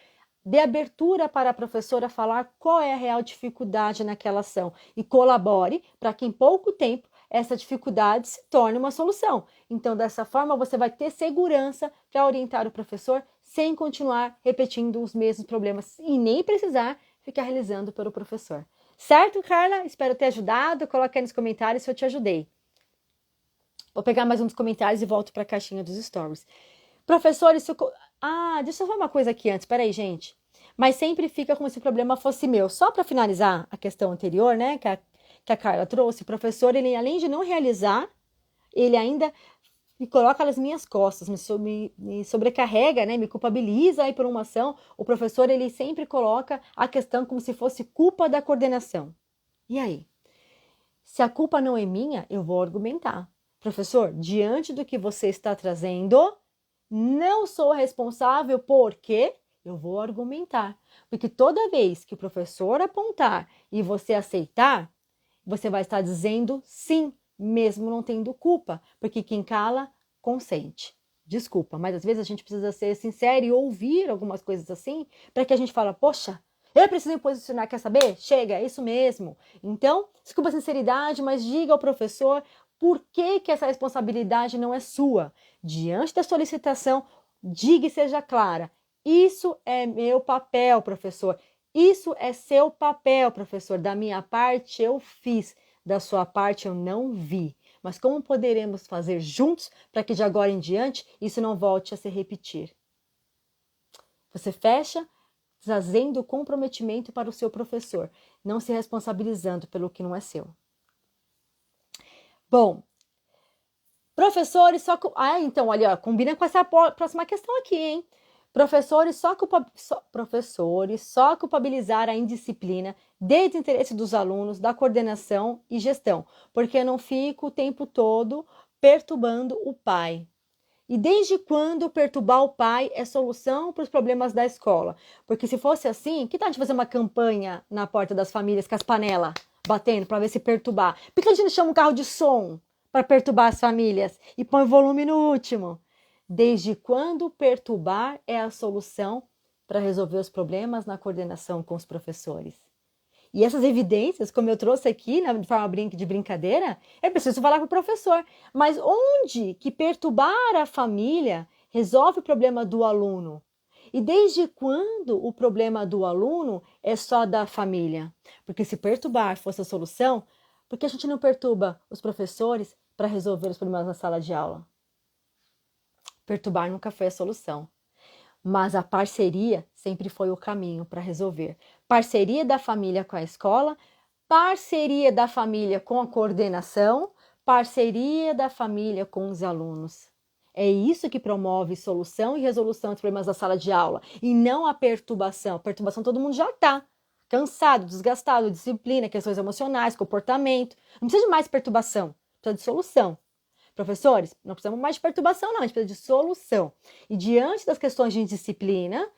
Dê abertura para a professora falar qual é a real dificuldade naquela ação e colabore para que em pouco tempo essa dificuldade se torne uma solução. Então, dessa forma, você vai ter segurança para orientar o professor sem continuar repetindo os mesmos problemas e nem precisar ficar realizando pelo professor. Certo, Carla? Espero ter ajudado. Coloque aí nos comentários se eu te ajudei. Vou pegar mais um dos comentários e volto para a caixinha dos stories. Professor, isso... Ah, deixa eu falar uma coisa aqui antes. Peraí, gente. Mas sempre fica como se o problema fosse meu. Só para finalizar a questão anterior, né, que a Carla trouxe, o professor, ele além de não realizar, ele ainda me coloca nas minhas costas, me sobrecarrega, né, me culpabiliza aí por uma ação. O professor, ele sempre coloca a questão como se fosse culpa da coordenação. E aí? Se a culpa não é minha, eu vou argumentar. Professor, diante do que você está trazendo, não sou responsável porque eu vou argumentar. Porque toda vez que o professor apontar e você aceitar, você vai estar dizendo sim, mesmo não tendo culpa. Porque quem cala, consente. Desculpa, mas às vezes a gente precisa ser sincero e ouvir algumas coisas assim, para que a gente fale, poxa, eu preciso me posicionar, quer saber? Chega, é isso mesmo. Então, desculpa a sinceridade, mas diga ao professor por que essa responsabilidade não é sua. Diante da solicitação, diga e seja clara. Isso é meu papel, professor. Isso é seu papel, professor. Da minha parte, eu fiz. Da sua parte, eu não vi. Mas como poderemos fazer juntos para que de agora em diante isso não volte a se repetir? Você fecha trazendo comprometimento para o seu professor, não se responsabilizando pelo que não é seu. Bom, professores só... Ah, então, olha, combina com essa próxima questão aqui, hein? Professores só culpabilizar a indisciplina, desinteresse dos alunos, da coordenação e gestão, porque eu não fico o tempo todo perturbando o pai. E desde quando perturbar o pai é solução para os problemas da escola? Porque se fosse assim, que tal de fazer uma campanha na porta das famílias com as panelas batendo para ver se perturbar? Por que a gente não chama um carro de som para perturbar as famílias e põe o volume no último? Desde quando perturbar é a solução para resolver os problemas na coordenação com os professores? E essas evidências, como eu trouxe aqui, de forma de brincadeira, é preciso falar com o professor. Mas onde que perturbar a família resolve o problema do aluno? E desde quando o problema do aluno é só da família? Porque se perturbar fosse a solução, por que a gente não perturba os professores para resolver os problemas na sala de aula? Perturbar nunca foi a solução. Mas a parceria sempre foi o caminho para resolver. Parceria da família com a escola, parceria da família com a coordenação, parceria da família com os alunos. É isso que promove solução e resolução dos problemas da sala de aula, e não a perturbação. A perturbação todo mundo já está cansado, desgastado, disciplina, questões emocionais, comportamento. Não precisa de mais perturbação, precisa de solução. Professores, não precisamos mais de perturbação, não, a gente precisa de solução. E diante das questões de disciplina,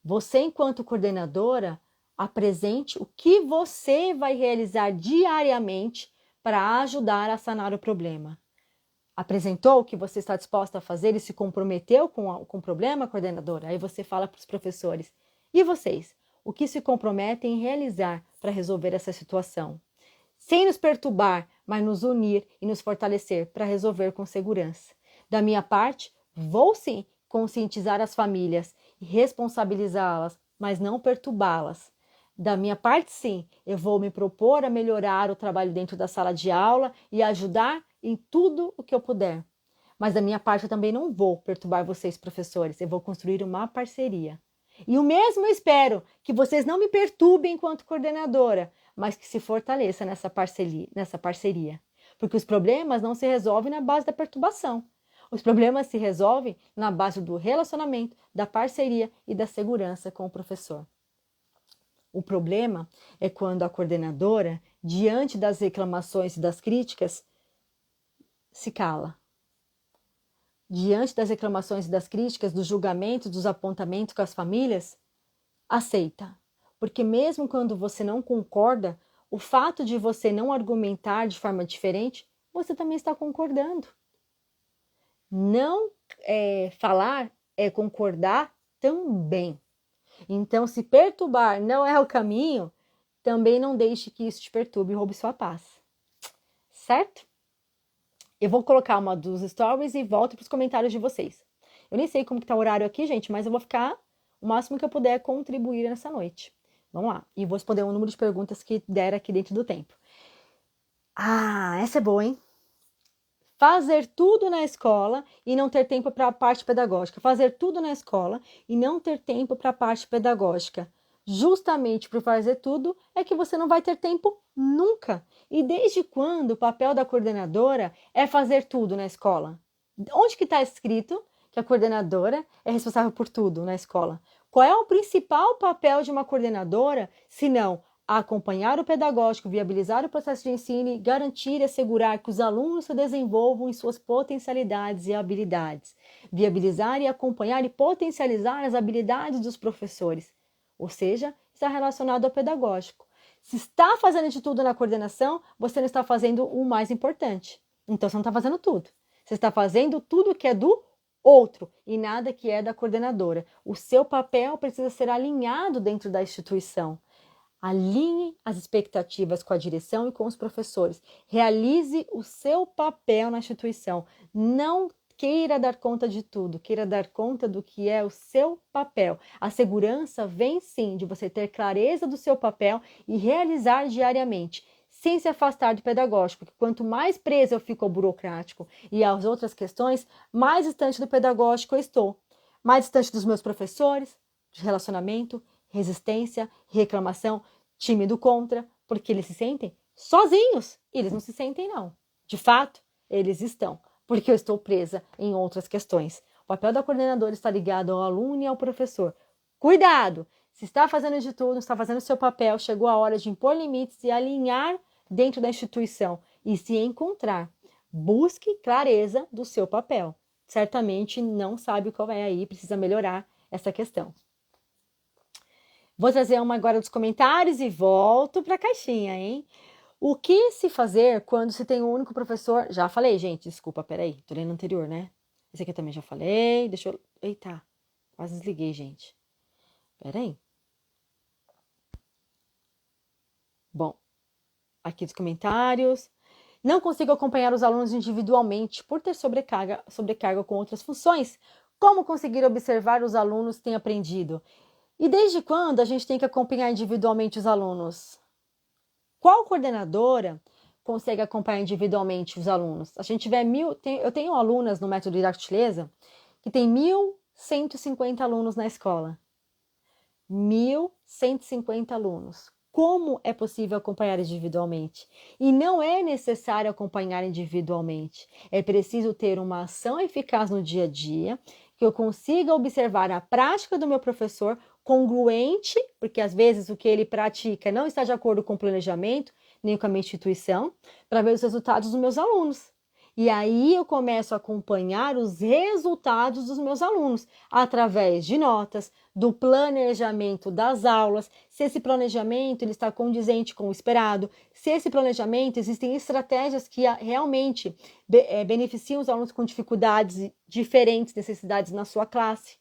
você, enquanto coordenadora, apresente o que você vai realizar diariamente para ajudar a sanar o problema. Apresentou o que você está disposta a fazer e se comprometeu com o problema, coordenadora? Aí você fala para os professores. E vocês? O que se comprometem em realizar para resolver essa situação? Sem nos perturbar, mas nos unir e nos fortalecer para resolver com segurança. Da minha parte, vou sim conscientizar as famílias e responsabilizá-las, mas não perturbá-las. Da minha parte, sim, eu vou me propor a melhorar o trabalho dentro da sala de aula e ajudar em tudo o que eu puder. Mas da minha parte, eu também não vou perturbar vocês, professores. Eu vou construir uma parceria. E o mesmo eu espero que vocês não me perturbem enquanto coordenadora, mas que se fortaleça nessa parceria. Porque os problemas não se resolvem na base da perturbação. Os problemas se resolvem na base do relacionamento, da parceria e da segurança com o professor. O problema é quando a coordenadora, diante das reclamações e das críticas, se cala. Diante das reclamações e das críticas, dos julgamentos, dos apontamentos com as famílias, aceita. Porque mesmo quando você não concorda, o fato de você não argumentar de forma diferente, você também está concordando. Não falar é concordar também. Então, se perturbar não é o caminho, também não deixe que isso te perturbe e roube sua paz. Certo? Eu vou colocar uma dos stories e volto para os comentários de vocês. Eu nem sei como que tá o horário aqui, gente, mas eu vou ficar o máximo que eu puder contribuir nessa noite. Vamos lá. E vou responder um número de perguntas que der aqui dentro do tempo. Ah, essa é boa, hein? Fazer tudo na escola e não ter tempo para a parte pedagógica. Fazer tudo na escola e não ter tempo para a parte pedagógica. Justamente por fazer tudo é que você não vai ter tempo nunca. E desde quando o papel da coordenadora é fazer tudo na escola? Onde que está escrito que a coordenadora é responsável por tudo na escola? Qual é o principal papel de uma coordenadora, se não acompanhar o pedagógico, viabilizar o processo de ensino e garantir e assegurar que os alunos se desenvolvam em suas potencialidades e habilidades. Viabilizar e acompanhar e potencializar as habilidades dos professores. Ou seja, está relacionado ao pedagógico. Se está fazendo de tudo na coordenação, você não está fazendo o mais importante. Então, você não está fazendo tudo. Você está fazendo tudo que é do outro e nada que é da coordenadora. O seu papel precisa ser alinhado dentro da instituição. Alinhe as expectativas com a direção e com os professores. Realize o seu papel na instituição. Não queira dar conta de tudo, queira dar conta do que é o seu papel. A segurança vem sim de você ter clareza do seu papel e realizar diariamente, sem se afastar do pedagógico, porque quanto mais preso eu fico ao burocrático e às outras questões, mais distante do pedagógico eu estou. Mais distante dos meus professores, de relacionamento, resistência, reclamação, tímido contra, porque eles se sentem sozinhos. Eles não se sentem, não. De fato, eles estão, porque eu estou presa em outras questões. O papel da coordenadora está ligado ao aluno e ao professor. Cuidado! Se está fazendo de tudo, está fazendo o seu papel, chegou a hora de impor limites e alinhar dentro da instituição e se encontrar. Busque clareza do seu papel. Certamente não sabe qual é aí, precisa melhorar essa questão. Vou trazer uma agora dos comentários e volto para a caixinha, hein? O que se fazer quando se tem um único professor? Já falei, gente, desculpa, peraí, tô lendo anterior, né? Esse aqui eu também já falei, deixa eu... Eita, quase desliguei, gente. Peraí. Bom, aqui dos comentários. Não consigo acompanhar os alunos individualmente por ter sobrecarga com outras funções. Como conseguir observar os alunos que têm aprendido? E desde quando a gente tem que acompanhar individualmente os alunos? Qual coordenadora consegue acompanhar individualmente os alunos? A gente tiver eu tenho alunas no método Didactileza que tem 1.150 alunos na escola. 1.150 alunos. Como é possível acompanhar individualmente? E não é necessário acompanhar individualmente. É preciso ter uma ação eficaz no dia a dia, que eu consiga observar a prática do meu professor congruente, porque às vezes o que ele pratica não está de acordo com o planejamento, nem com a minha instituição, para ver os resultados dos meus alunos. E aí eu começo a acompanhar os resultados dos meus alunos, através de notas, do planejamento das aulas, se esse planejamento ele está condizente com o esperado, se esse planejamento existem estratégias que realmente beneficiam os alunos com dificuldades, diferentes necessidades na sua classe.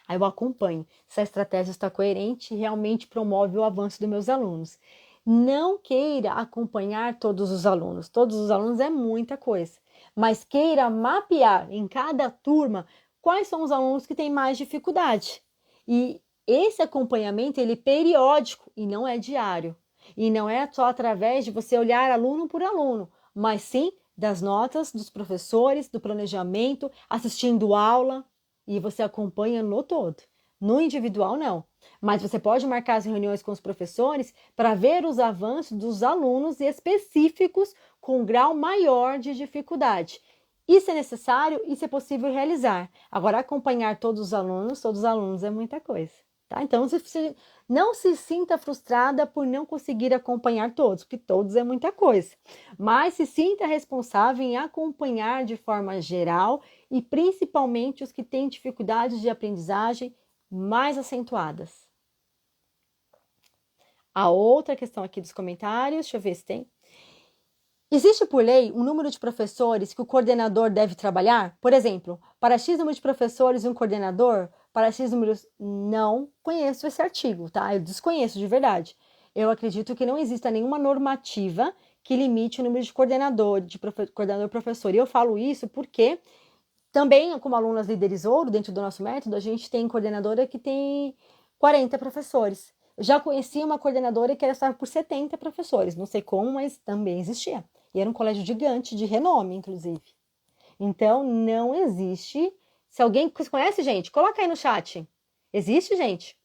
Aí eu acompanho se a estratégia está coerente e realmente promove o avanço dos meus alunos. Não queira acompanhar todos os alunos. Todos os alunos é muita coisa. Mas queira mapear em cada turma quais são os alunos que têm mais dificuldade. E esse acompanhamento, ele é periódico e não é diário. E não é só através de você olhar aluno por aluno, mas sim das notas dos professores, do planejamento, assistindo aula, e você acompanha no todo. No individual, não. Mas você pode marcar as reuniões com os professores para ver os avanços dos alunos específicos com grau maior de dificuldade. Isso é necessário, isso é possível realizar. Agora, acompanhar todos os alunos é muita coisa. Tá? Então, não se sinta frustrada por não conseguir acompanhar todos, porque todos é muita coisa. Mas se sinta responsável em acompanhar de forma geral e principalmente os que têm dificuldades de aprendizagem mais acentuadas. A outra questão aqui dos comentários, deixa eu ver se tem. Existe por lei um número de professores que o coordenador deve trabalhar? Por exemplo, para X número de professores, um coordenador, para X números... Não conheço esse artigo, tá? Eu desconheço de verdade. Eu acredito que não exista nenhuma normativa que limite o número de coordenador-professor. E eu falo isso porque também, como alunas líderes ouro, dentro do nosso método, a gente tem coordenadora que tem 40 professores. Eu já conheci uma coordenadora que era só por 70 professores. Não sei como, mas também existia. E era um colégio gigante, de renome, inclusive. Então, não existe. Se alguém conhece, gente, coloca aí no chat. Existe, gente?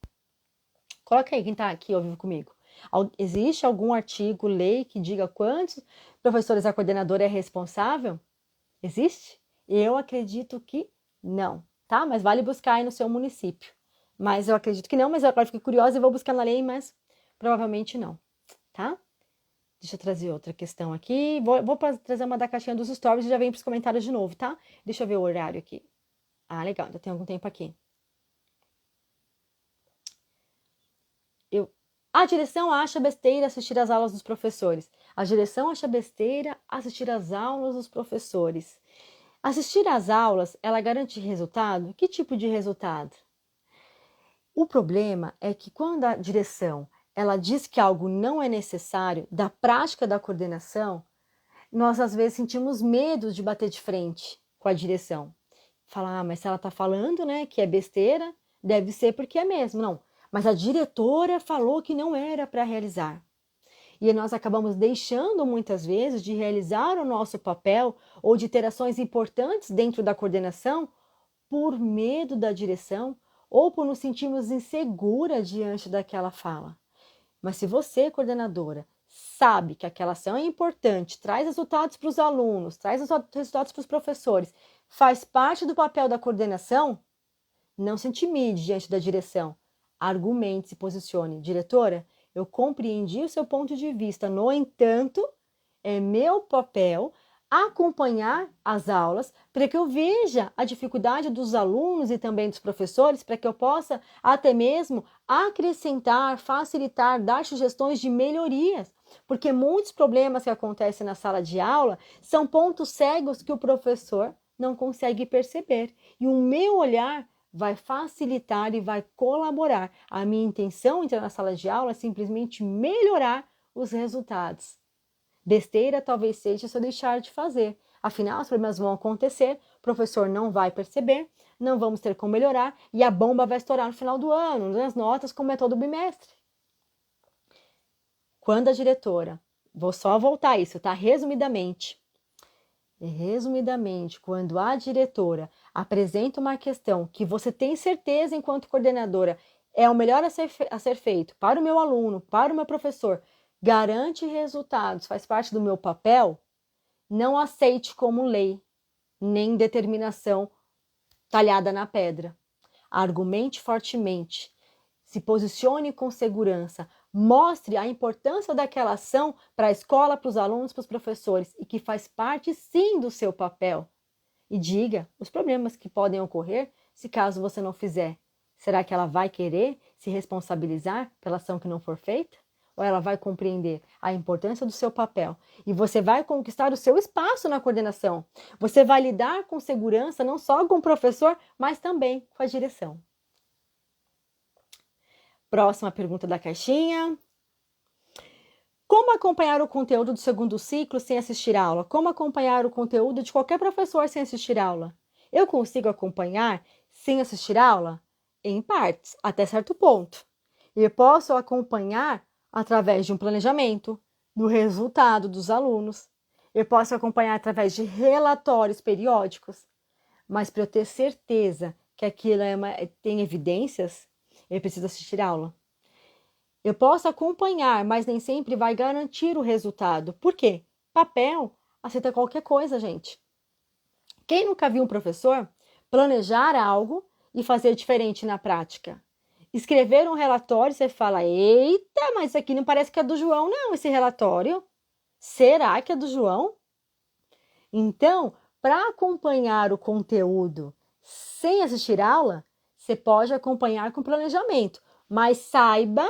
Coloca aí quem está aqui ao vivo comigo. Existe algum artigo, lei, que diga quantos professores a coordenadora é responsável? Existe? Eu acredito que não, tá? Mas vale buscar aí no seu município. Mas eu acredito que não, mas eu agora fiquei curiosa e vou buscar na lei, mas provavelmente não, tá? Deixa eu trazer outra questão aqui. Vou trazer uma da caixinha dos stories e já venho para os comentários de novo, tá? Deixa eu ver o horário aqui. Ah, legal, ainda tem algum tempo aqui. A direção acha besteira assistir às aulas dos professores. A direção acha besteira assistir às aulas dos professores. Assistir às aulas, ela garante resultado? Que tipo de resultado? O problema é que quando a direção ela diz que algo não é necessário da prática da coordenação, nós às vezes sentimos medo de bater de frente com a direção. Falar, mas se ela está falando, né, que é besteira, deve ser porque é mesmo. Não, mas a diretora falou que não era para realizar. E nós acabamos deixando muitas vezes de realizar o nosso papel ou de ter ações importantes dentro da coordenação por medo da direção ou por nos sentirmos insegura diante daquela fala. Mas se você, coordenadora, sabe que aquela ação é importante, traz resultados para os alunos, traz resultados para os professores, Faz parte do papel da coordenação? Não se intimide diante da direção. Argumente, se posicione. Diretora, eu compreendi o seu ponto de vista. No entanto, é meu papel acompanhar as aulas para que eu veja a dificuldade dos alunos e também dos professores, para que eu possa até mesmo acrescentar, facilitar, dar sugestões de melhorias. Porque muitos problemas que acontecem na sala de aula são pontos cegos que o professor não consegue perceber. E o meu olhar vai facilitar e vai colaborar. A minha intenção entrar na sala de aula é simplesmente melhorar os resultados. Besteira talvez seja se eu deixar de fazer. Afinal, os problemas vão acontecer, o professor não vai perceber, não vamos ter como melhorar e a bomba vai estourar no final do ano, nas notas, como é todo bimestre. Quando a diretora, vou só voltar a isso, tá? Resumidamente, quando a diretora apresenta uma questão que você tem certeza, enquanto coordenadora, é o melhor a ser feito para o meu aluno, para o meu professor, garante resultados, faz parte do meu papel, não aceite como lei, nem determinação talhada na pedra. Argumente fortemente, se posicione com segurança, mostre a importância daquela ação para a escola, para os alunos, para os professores e que faz parte sim do seu papel. E diga os problemas que podem ocorrer se caso você não fizer. Será que ela vai querer se responsabilizar pela ação que não for feita? Ou ela vai compreender a importância do seu papel? E você vai conquistar o seu espaço na coordenação. Você vai lidar com segurança não só com o professor, mas também com a direção. Próxima pergunta da caixinha. Como acompanhar o conteúdo do segundo ciclo sem assistir aula? Como acompanhar o conteúdo de qualquer professor sem assistir aula? Eu consigo acompanhar sem assistir aula? Em partes, até certo ponto. Eu posso acompanhar através de um planejamento, do resultado dos alunos. Eu posso acompanhar através de relatórios periódicos. Mas para eu ter certeza que aquilo tem evidências, eu preciso assistir aula. Eu posso acompanhar, mas nem sempre vai garantir o resultado. Por quê? Papel aceita qualquer coisa, gente. Quem nunca viu um professor planejar algo e fazer diferente na prática? Escrever um relatório, você fala, eita, mas isso aqui não parece que é do João, não, esse relatório. Será que é do João? Então, para acompanhar o conteúdo sem assistir aula, você pode acompanhar com planejamento, mas saiba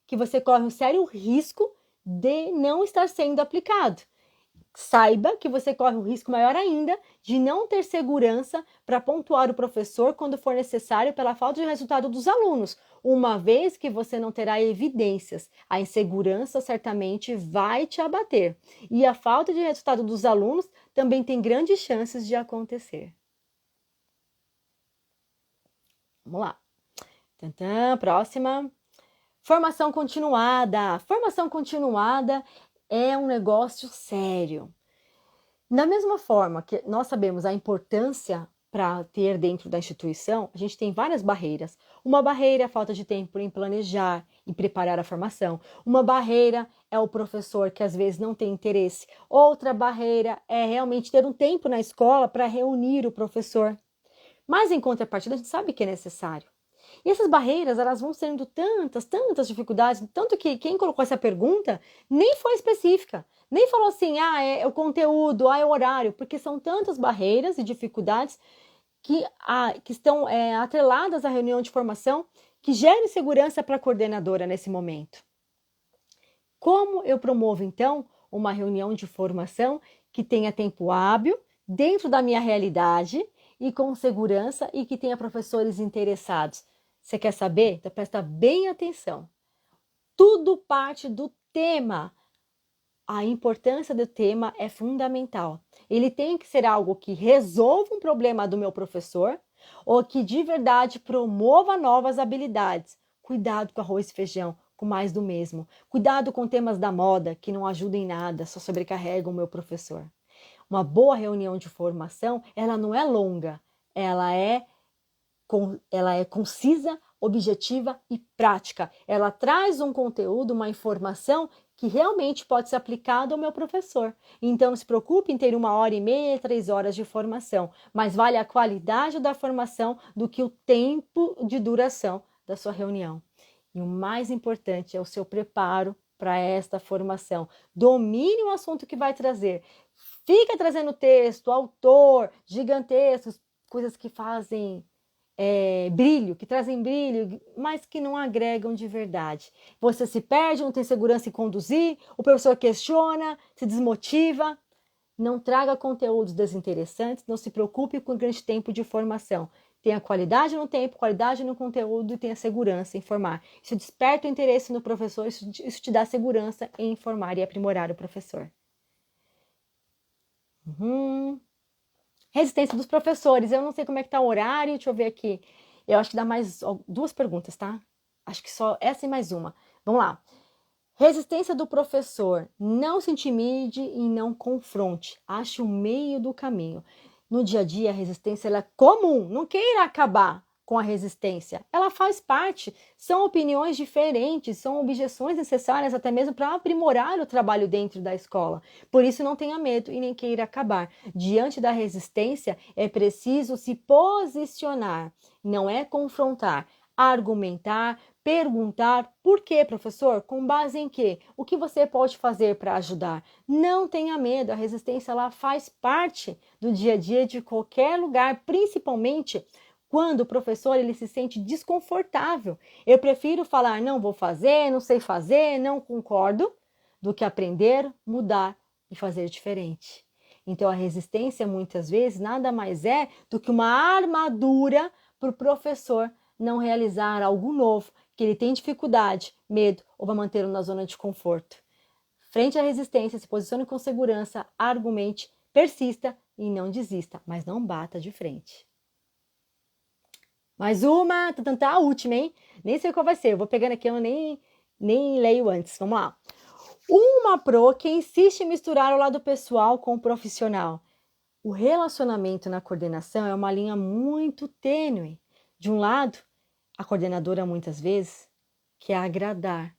que você corre um sério risco de não estar sendo aplicado. Saiba que você corre um risco maior ainda de não ter segurança para pontuar o professor quando for necessário pela falta de resultado dos alunos, uma vez que você não terá evidências. A insegurança certamente vai te abater. E a falta de resultado dos alunos também tem grandes chances de acontecer. Vamos lá. Tantã, próxima. Formação continuada. Formação continuada é um negócio sério. Da mesma forma que nós sabemos a importância para ter dentro da instituição, a gente tem várias barreiras. Uma barreira é a falta de tempo em planejar e preparar a formação. Uma barreira é o professor que às vezes não tem interesse. Outra barreira é realmente ter um tempo na escola para reunir o professor. Mas em contrapartida, a gente sabe que é necessário. E essas barreiras, elas vão sendo tantas dificuldades, tanto que quem colocou essa pergunta nem foi específica, nem falou assim, é o conteúdo, é o horário, porque são tantas barreiras e dificuldades que estão atreladas à reunião de formação que geram insegurança para a coordenadora nesse momento. Como eu promovo, então, uma reunião de formação que tenha tempo hábil, dentro da minha realidade e com segurança e que tenha professores interessados? Você quer saber? Então presta bem atenção. Tudo parte do tema. A importância do tema é fundamental. Ele tem que ser algo que resolva um problema do meu professor ou que de verdade promova novas habilidades. Cuidado com arroz e feijão, com mais do mesmo. Cuidado com temas da moda que não ajudam em nada, só sobrecarregam o meu professor. Uma boa reunião de formação, ela não é longa, ela é concisa, objetiva e prática. Ela traz um conteúdo, uma informação que realmente pode ser aplicado ao meu professor. Então, não se preocupe em ter 1h30, 3 horas de formação, mas vale a qualidade da formação do que o tempo de duração da sua reunião. E o mais importante é o seu preparo para esta formação. Domine o assunto que vai trazer. Fica trazendo texto, autor, gigantescos, coisas que fazem brilho, que trazem brilho, mas que não agregam de verdade. Você se perde, não tem segurança em conduzir, o professor questiona, se desmotiva. Não traga conteúdos desinteressantes, não se preocupe com o grande tempo de formação. Tenha qualidade no tempo, qualidade no conteúdo e tenha segurança em informar. Isso desperta o interesse no professor, isso te dá segurança em informar e aprimorar o professor. Resistência dos professores. Eu não sei como é que tá o horário, deixa eu ver aqui. Eu acho que dá mais 2 perguntas, tá? Acho que só essa e mais uma. Vamos lá. Resistência do professor. Não se intimide e não confronte. Ache o meio do caminho. No dia a dia, a resistência ela é comum. Não queira acabar com a resistência. Ela faz parte. São opiniões diferentes, são objeções necessárias até mesmo para aprimorar o trabalho dentro da escola. Por isso, não tenha medo e nem queira acabar. Diante da resistência, é preciso se posicionar. Não é confrontar, argumentar, perguntar por quê, professor? Com base em quê? O que você pode fazer para ajudar? Não tenha medo, a resistência ela faz parte do dia a dia de qualquer lugar, principalmente quando o professor ele se sente desconfortável. Eu prefiro falar não vou fazer, não sei fazer, não concordo, do que aprender, mudar e fazer diferente. Então a resistência muitas vezes nada mais é do que uma armadura para o professor não realizar algo novo, que ele tem dificuldade, medo ou vai mantê-lo na zona de conforto. Frente à resistência, se posicione com segurança, argumente, persista e não desista, mas não bata de frente. Mais uma, a última, hein? Nem sei qual vai ser, eu vou pegando aqui, eu nem leio antes, vamos lá. Uma pro que insiste em misturar o lado pessoal com o profissional. O relacionamento na coordenação é uma linha muito tênue. De um lado, a coordenadora muitas vezes quer agradar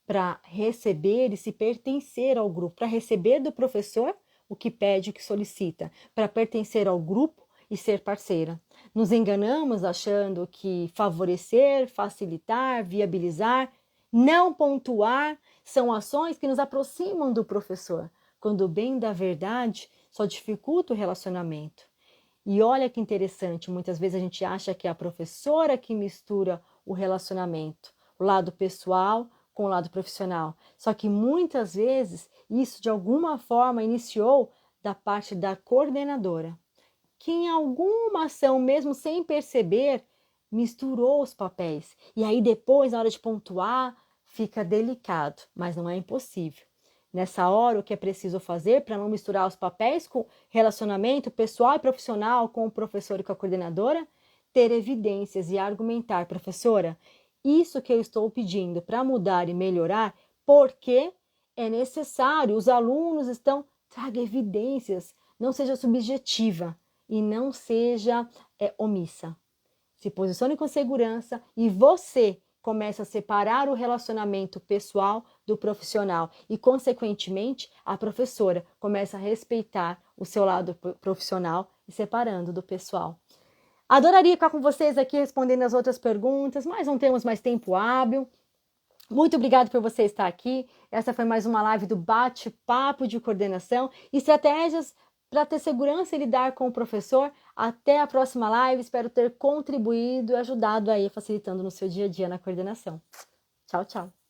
para receber e se pertencer ao grupo, para receber do professor o que pede, o que solicita, para pertencer ao grupo e ser parceira. Nos enganamos achando que favorecer, facilitar, viabilizar, não pontuar são ações que nos aproximam do professor, quando o bem da verdade só dificulta o relacionamento. E olha que interessante, muitas vezes a gente acha que é a professora que mistura o relacionamento, o lado pessoal com o lado profissional. Só que muitas vezes isso de alguma forma iniciou da parte da coordenadora, que em alguma ação, mesmo sem perceber, misturou os papéis. E aí depois, na hora de pontuar, fica delicado, mas não é impossível. Nessa hora, o que é preciso fazer para não misturar os papéis com relacionamento pessoal e profissional com o professor e com a coordenadora? Ter evidências e argumentar, professora, isso que eu estou pedindo para mudar e melhorar, porque é necessário, os alunos estão, traga evidências, não seja subjetiva e não seja omissa. Se posicione com segurança e você começa a separar o relacionamento pessoal do profissional e, consequentemente, a professora começa a respeitar o seu lado profissional e separando do pessoal. Adoraria ficar com vocês aqui respondendo as outras perguntas, mas não temos mais tempo hábil. Muito obrigada por você estar aqui. Essa foi mais uma live do bate-papo de coordenação, estratégias para ter segurança e lidar com o professor. Até a próxima live. Espero ter contribuído e ajudado aí, facilitando no seu dia a dia na coordenação. Tchau, tchau.